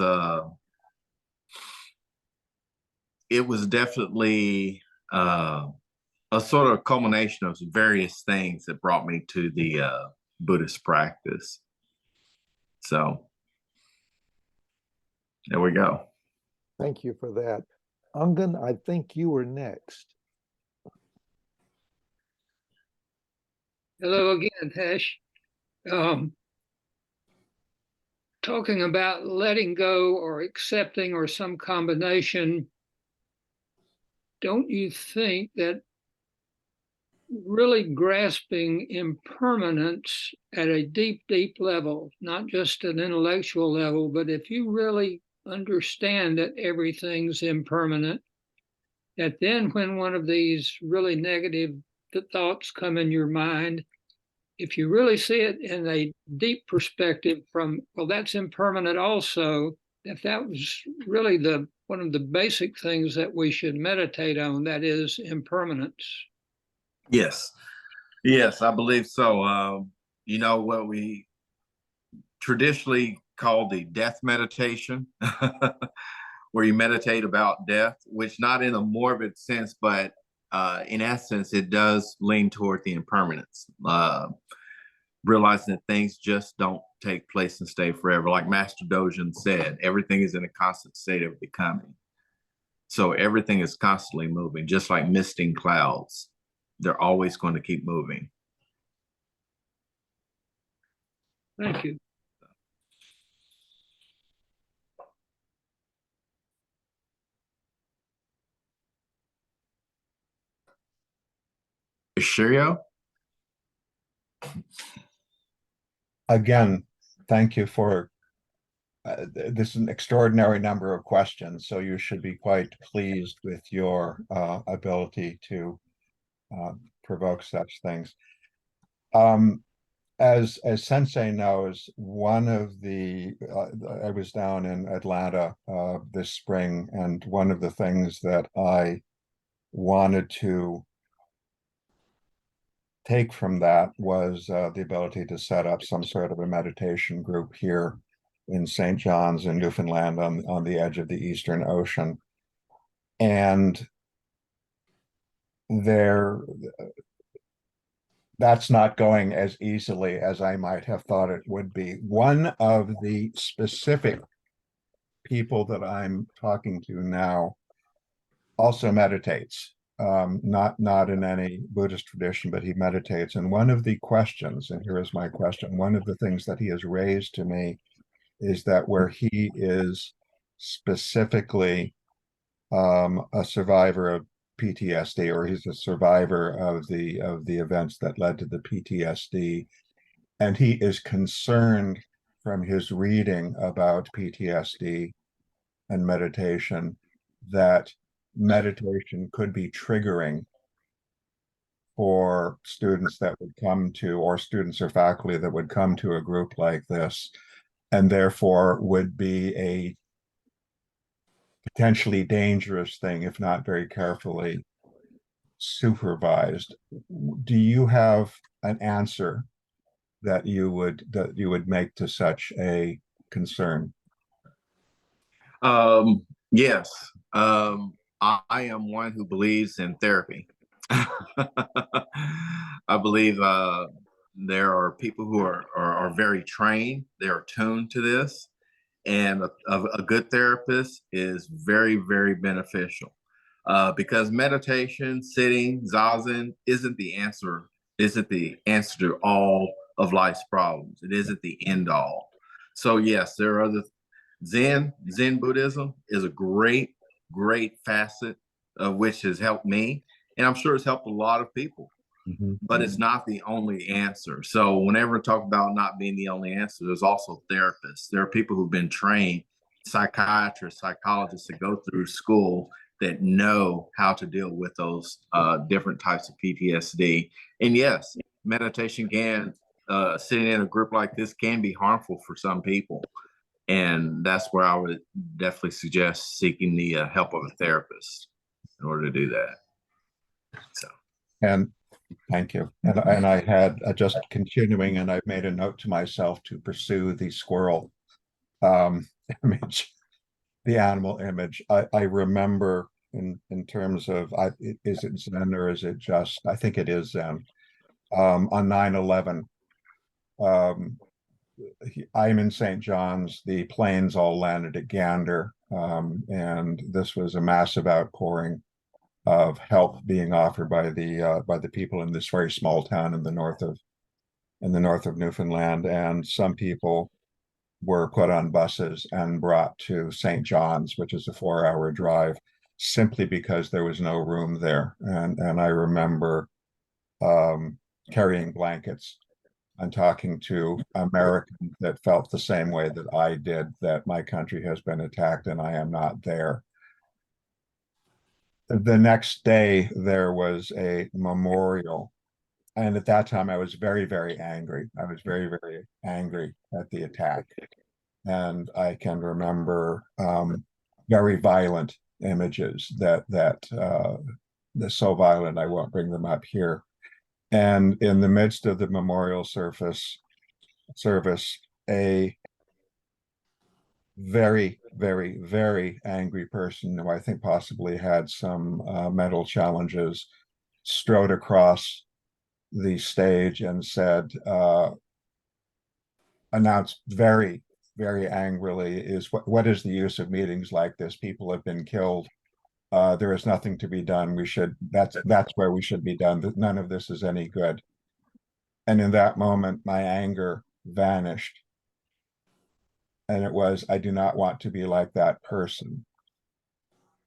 definitely a sort of culmination of various things that brought me to the Buddhist practice. So there we go. Thank you for that. Angan, I think you were next. Hello again, Hesh. Talking about letting go or accepting or some combination, don't you think that really grasping impermanence at a deep, deep level, not just an intellectual level, but if you really understand that everything's impermanent, that then when one of these really negative thoughts come in your mind, if you really see it in a deep perspective from, well, that's impermanent also, if that was really one of the basic things that we should meditate on, that is impermanence. Yes, I believe so. You know what we traditionally call the death meditation, where you meditate about death, which not in a morbid sense, but in essence, it does lean toward the impermanence. Realizing that things just don't take place and stay forever. Like Master Dogen said, everything is in a constant state of becoming. So everything is constantly moving, just like misting clouds. They're always going to keep moving. Thank you. Shirio? Again, thank you for this is an extraordinary number of questions, so you should be quite pleased with your ability to provoke such things. As Sensei knows, one of the I was down in Atlanta this spring, and one of the things that I wanted to take from that was the ability to set up some sort of a meditation group here in St. John's in Newfoundland on the edge of the Eastern Ocean. And that's not going as easily as I might have thought it would be. One of the specific people that I'm talking to now also meditates, not in any Buddhist tradition, but he meditates. And one of the questions, and here is my question, one of the things that he has raised to me is that where he is specifically a survivor of PTSD, or he's a survivor of the events that led to the PTSD, and he is concerned from his reading about PTSD and meditation that meditation could be triggering for students that would come to, or students or faculty that would come to a group like this, and therefore would be a potentially dangerous thing if not very carefully supervised. Do you have an answer that you would make to such a concern? Yes. I am one who believes in therapy. I believe there are people who are very trained, they're tuned to this, and a good therapist is very, very beneficial. Because meditation, sitting, zazen isn't the answer to all of life's problems. It isn't the end all. So yes, there are other Zen Buddhism is a great, great facet of which has helped me, and I'm sure it's helped a lot of people. But it's not the only answer. So whenever we talk about not being the only answer, there's also therapists. There are people who've been trained, psychiatrists, psychologists that go through school that know how to deal with those different types of PTSD. And yes, meditation can, sitting in a group like this can be harmful for some people. And that's where I would definitely suggest seeking the help of a therapist in order to do that. So. And thank you. And I had just continuing, and I've made a note to myself to pursue the squirrel image, the animal image. I remember in terms of, is it Zen or is it just, I think it is Zen, on 9/11. I'm in St. John's, the planes all landed at Gander, and this was a massive outpouring of help being offered by the people in this very small town in the north of Newfoundland, and some people were put on buses and brought to St. John's, which is a 4-hour drive, simply because there was no room there. And I remember carrying blankets and talking to Americans that felt the same way that I did, that my country has been attacked and I am not there. The next day, there was a memorial. And at that time, I was very, very angry. I was very, very angry at the attack. And I can remember very violent images that they're so violent, I won't bring them up here. And in the midst of the memorial service, a very, very, very angry person who I think possibly had some mental challenges strode across the stage and said, announced very, very angrily, is what is the use of meetings like this? People have been killed. There is nothing to be done. That's where we should be done. None of this is any good. And in that moment, my anger vanished. And it was, I do not want to be like that person.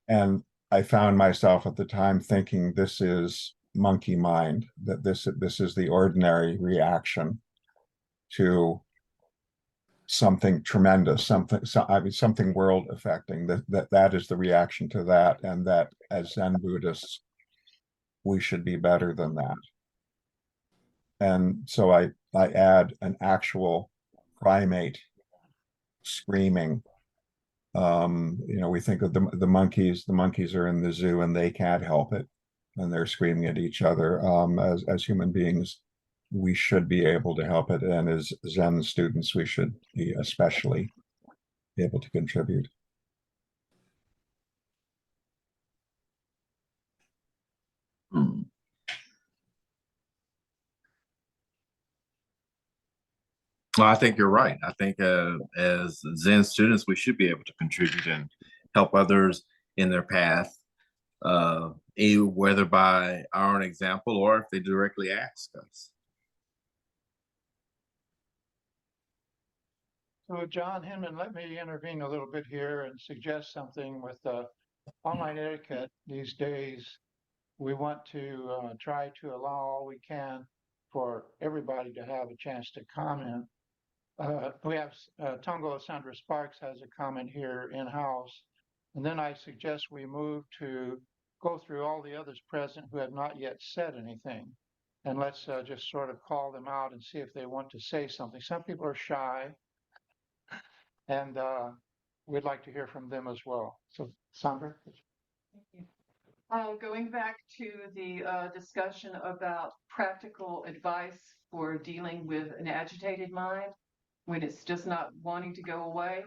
And I found myself at the time thinking, this is monkey mind, that this is the ordinary reaction to something tremendous, something world affecting. That is the reaction to that, and that as Zen Buddhists, we should be better than that. And so I add an actual primate screaming. We think of the monkeys. The monkeys are in the zoo and they can't help it, and they're screaming at each other. As human beings, we should be able to help it, and as Zen students, we should be especially able to contribute. Well, I think you're right. I think as Zen students, we should be able to contribute and help others in their path, whether by our own example or if they directly ask us. So John Hinman, let me intervene a little bit here and suggest something with online etiquette these days, we want to try to allow all we can for everybody to have a chance to comment. We have Tongo Sandra Sparks has a comment here in-house. And then I suggest we move to go through all the others present who have not yet said anything. And let's just sort of call them out and see if they want to say something. Some people are shy, and we'd like to hear from them as well. So, Sandra? Going back to the discussion about practical advice for dealing with an agitated mind when it's just not wanting to go away,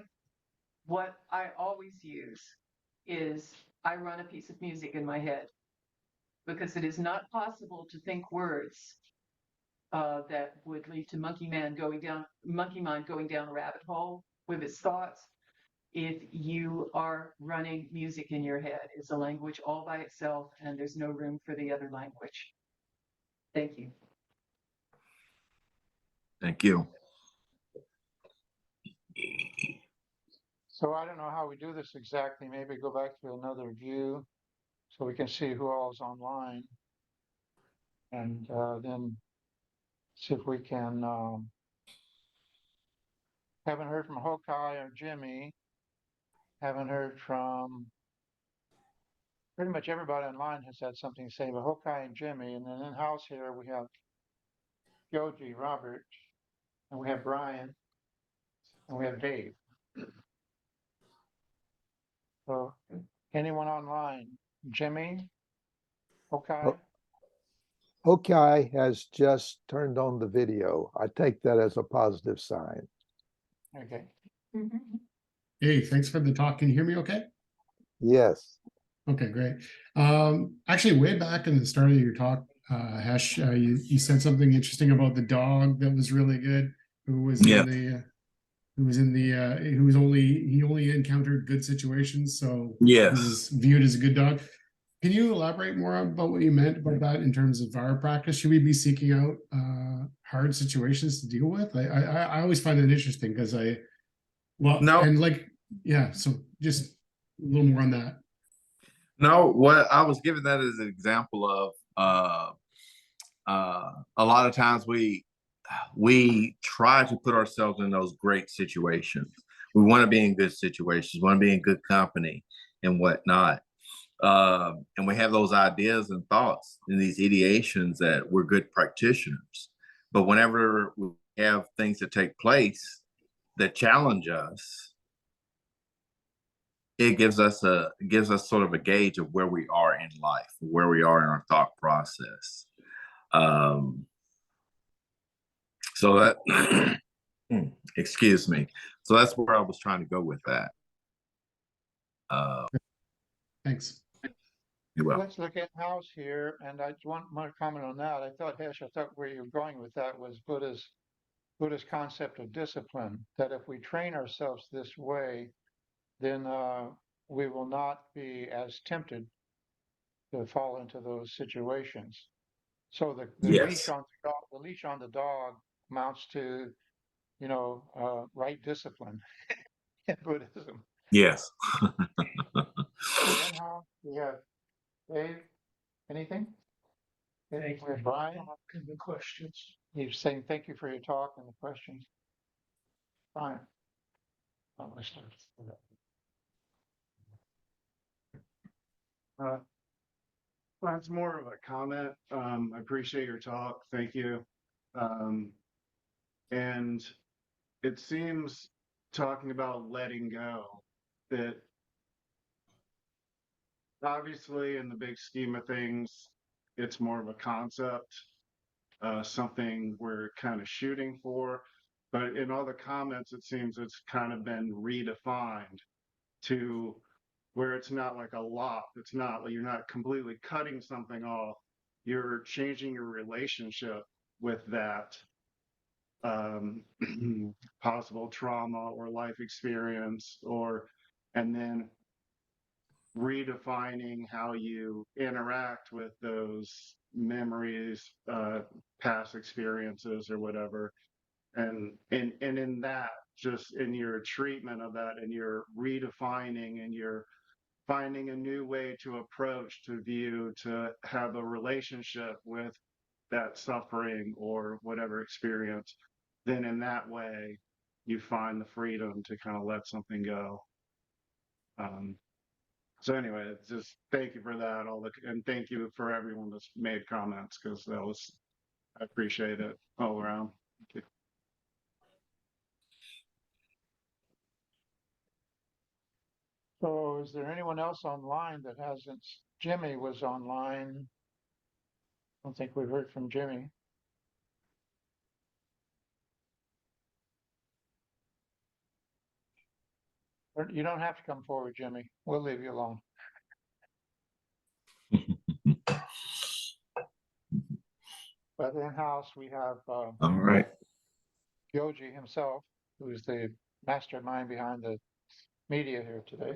what I always use is I run a piece of music in my head, because it is not possible to think words that would lead to monkey mind going down a rabbit hole with its thoughts. If you are running music in your head, it's a language all by itself, and there's no room for the other language. Thank you. Thank you. So I don't know how we do this exactly. Maybe go back to another view so we can see who all is online. And then see if we can, haven't heard from Hokai or Jimmy. Haven't heard from, pretty much everybody online has had something to say, but Hokai and Jimmy. And then in-house here we have Yoji, Robert, and we have Brian, and we have Dave. So anyone online? Jimmy? Hokai? Hokai has just turned on the video. I take that as a positive sign. Okay. Hey, thanks for the talk. Can you hear me okay? Yes. Okay, great. Actually, way back in the start of your talk, Hesh, you said something interesting about the dog that was really good, who was in the he only encountered good situations, so he was viewed as a good dog. Can you elaborate more about what you meant by that in terms of our practice? Should we be seeking out hard situations to deal with? I always find it interesting because so just a little more on that. No, what I was giving that as an example of a lot of times we try to put ourselves in those great situations. We want to be in good situations, want to be in good company and whatnot. And we have those ideas and thoughts and these ideations that we're good practitioners. But whenever we have things that take place that challenge us, it gives us sort of a gauge of where we are in life, where we are in our thought process. So that, excuse me. So that's where I was trying to go with that. Thanks. You're welcome. Let's look at house here, and I want more comment on that. I thought where you were going with that was Buddha's concept of discipline, that if we train ourselves this way, then we will not be as tempted to fall into those situations. So the leash on the dog amounts to, right discipline in Buddhism. Yes. We have Dave. Anything? Thank you. Brian? The questions. He's saying thank you for your talk and the questions. Brian. That's more of a comment. I appreciate your talk. Thank you. And it seems, talking about letting go, that obviously in the big scheme of things, it's more of a concept, something we're kind of shooting for. But in all the comments, it seems it's kind of been redefined to where it's not like a lop. It's not like you're not completely cutting something off. You're changing your relationship with that possible trauma or life experience, and then redefining how you interact with those memories, past experiences or whatever. And in that, just in your treatment of that and your redefining and your finding a new way to approach, to view, to have a relationship with that suffering or whatever experience, then in that way you find the freedom to kind of let something go. So anyway, just thank you for that, and thank you for everyone that's made comments, because I appreciate it all around. Thank you. So is there anyone else online that hasn't? Jimmy was online. I don't think we've heard from Jimmy. You don't have to come forward, Jimmy. We'll leave you alone. But in-house, we have All right. Yogi himself, who is the mastermind behind the media here today.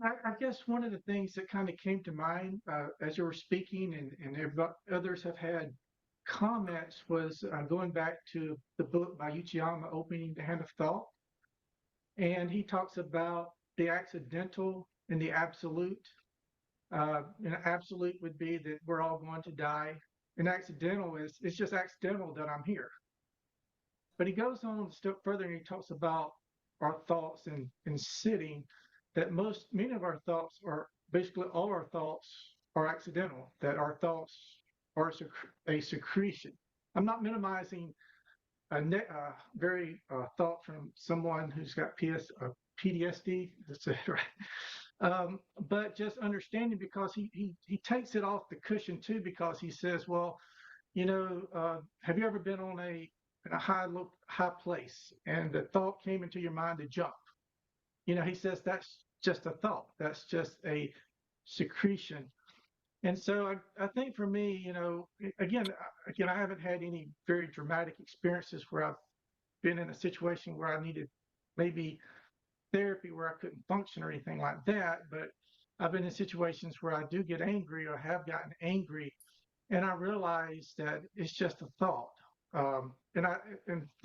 I guess one of the things that kind of came to mind as you were speaking, and others have had comments, was going back to the book by Uchiyama, Opening the Hand of Thought. And he talks about the accidental and the absolute. An absolute would be that we're all going to die. An accidental is, it's just accidental that I'm here. But he goes on a step further and he talks about our thoughts and sitting, that many of our thoughts are, basically all our thoughts are accidental, that our thoughts are a secretion. I'm not minimizing a very thought from someone who's got PTSD, that's it, right? But just understanding, because he takes it off the cushion too, because he says, well, have you ever been on a high place and the thought came into your mind to jump? He says that's just a thought. That's just a secretion. And so I think for me, again, I haven't had any very dramatic experiences where I've been in a situation where I needed maybe therapy where I couldn't function or anything like that. But I've been in situations where I do get angry or have gotten angry, and I realize that it's just a thought. And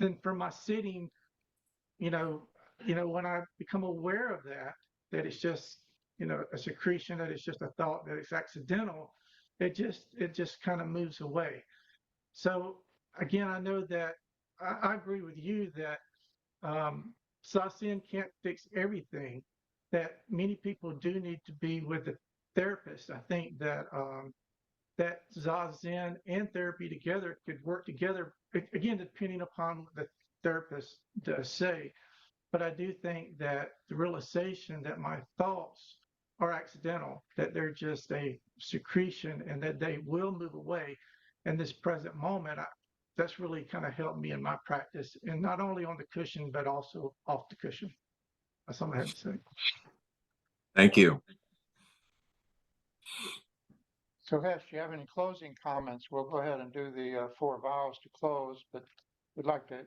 then from my sitting, when I become aware of that it's just, a secretion, that it's just a thought, that it's accidental, it just kind of moves away. So again, I know that I agree with you that Sazen can't fix everything, that many people do need to be with a therapist. I think that that Zazen and therapy together could work together, again, depending upon what the therapist does say. But I do think that the realization that my thoughts are accidental, that they're just a secretion, and that they will move away in this present moment, that's really kind of helped me in my practice, and not only on the cushion, but also off the cushion. That's all I have to say. Thank you. So Hesh, do you have any closing comments? We'll go ahead and do the 4 vows to close, but we'd like to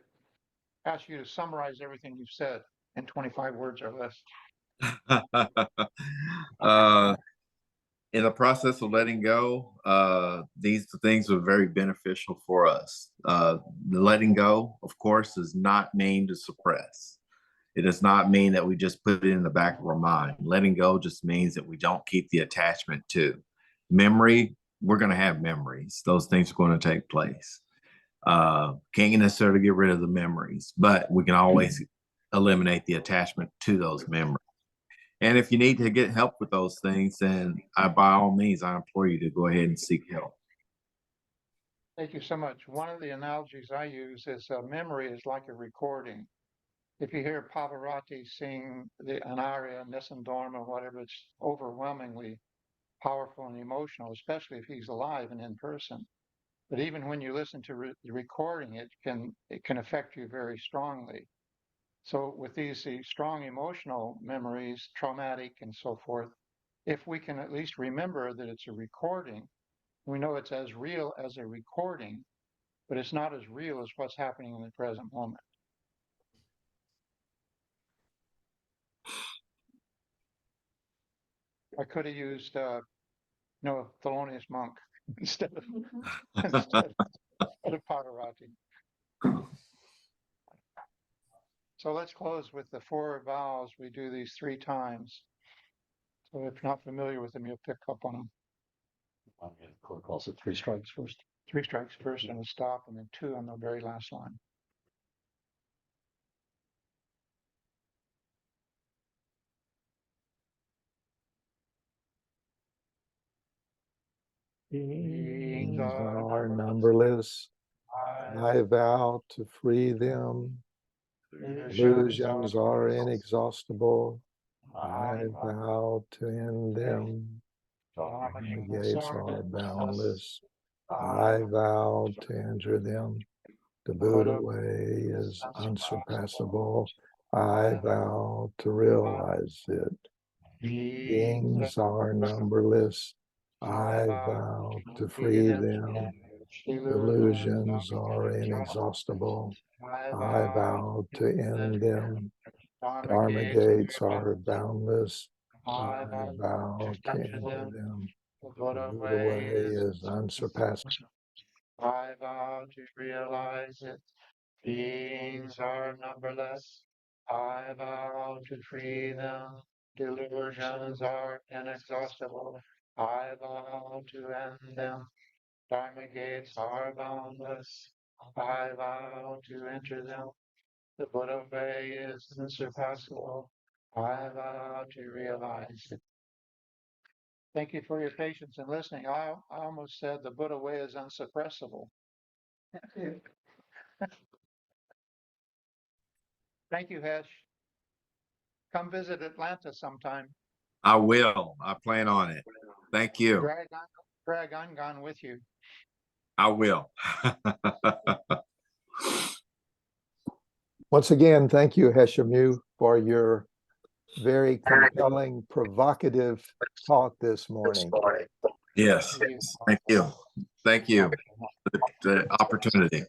ask you to summarize everything you've said in 25 words or less. In the process of letting go, these things are very beneficial for us. The letting go, of course, does not mean to suppress. It does not mean that we just put it in the back of our mind. Letting go just means that we don't keep the attachment to memory. We're going to have memories. Those things are going to take place. Can't necessarily get rid of the memories, but we can always eliminate the attachment to those memories. And if you need to get help with those things, then by all means, I implore you to go ahead and seek help. Thank you so much. One of the analogies I use is memory is like a recording. If you hear Pavarotti sing an aria, Nessun Dorma, whatever, it's overwhelmingly powerful and emotional, especially if he's alive and in person. But even when you listen to the recording, it can affect you very strongly. So with these strong emotional memories, traumatic and so forth, if we can at least remember that it's a recording, we know it's as real as a recording, but it's not as real as what's happening in the present moment. I could have used, Thelonious Monk instead of Potterati. So let's close with the 4 vows. We do these 3 times. So if you're not familiar with them, you'll pick up on them. The code calls it 3 strikes first. 3 strikes first and a stop, and then 2 on the very last line. Beings are numberless. I vow to free them. Illusions are inexhaustible. I vow to end them. The gates are boundless. I vow to enter them. The Buddha way is unsurpassable. I vow to realize it. Beings are numberless. I vow to free them. Illusions are inexhaustible. I vow to end them. Dharma gates are boundless. I vow to enter them. The Buddha way is unsurpassable. I vow to realize it. Beings are numberless. I vow to free them. Delusions are inexhaustible. I vow to end them. Dharma gates are boundless. I vow to enter them. The Buddha way is unsurpassable. I vow to realize it. Thank you for your patience and listening. I almost said the Buddha way is unsuppressible. Thank you, Hesh. Come visit Atlanta sometime. I will. I plan on it. Thank you. Drag Angan with you. I will. Once again, thank you, Heshimu, for your very compelling, provocative talk this morning. Yes. Thank you. Thank you for the opportunity.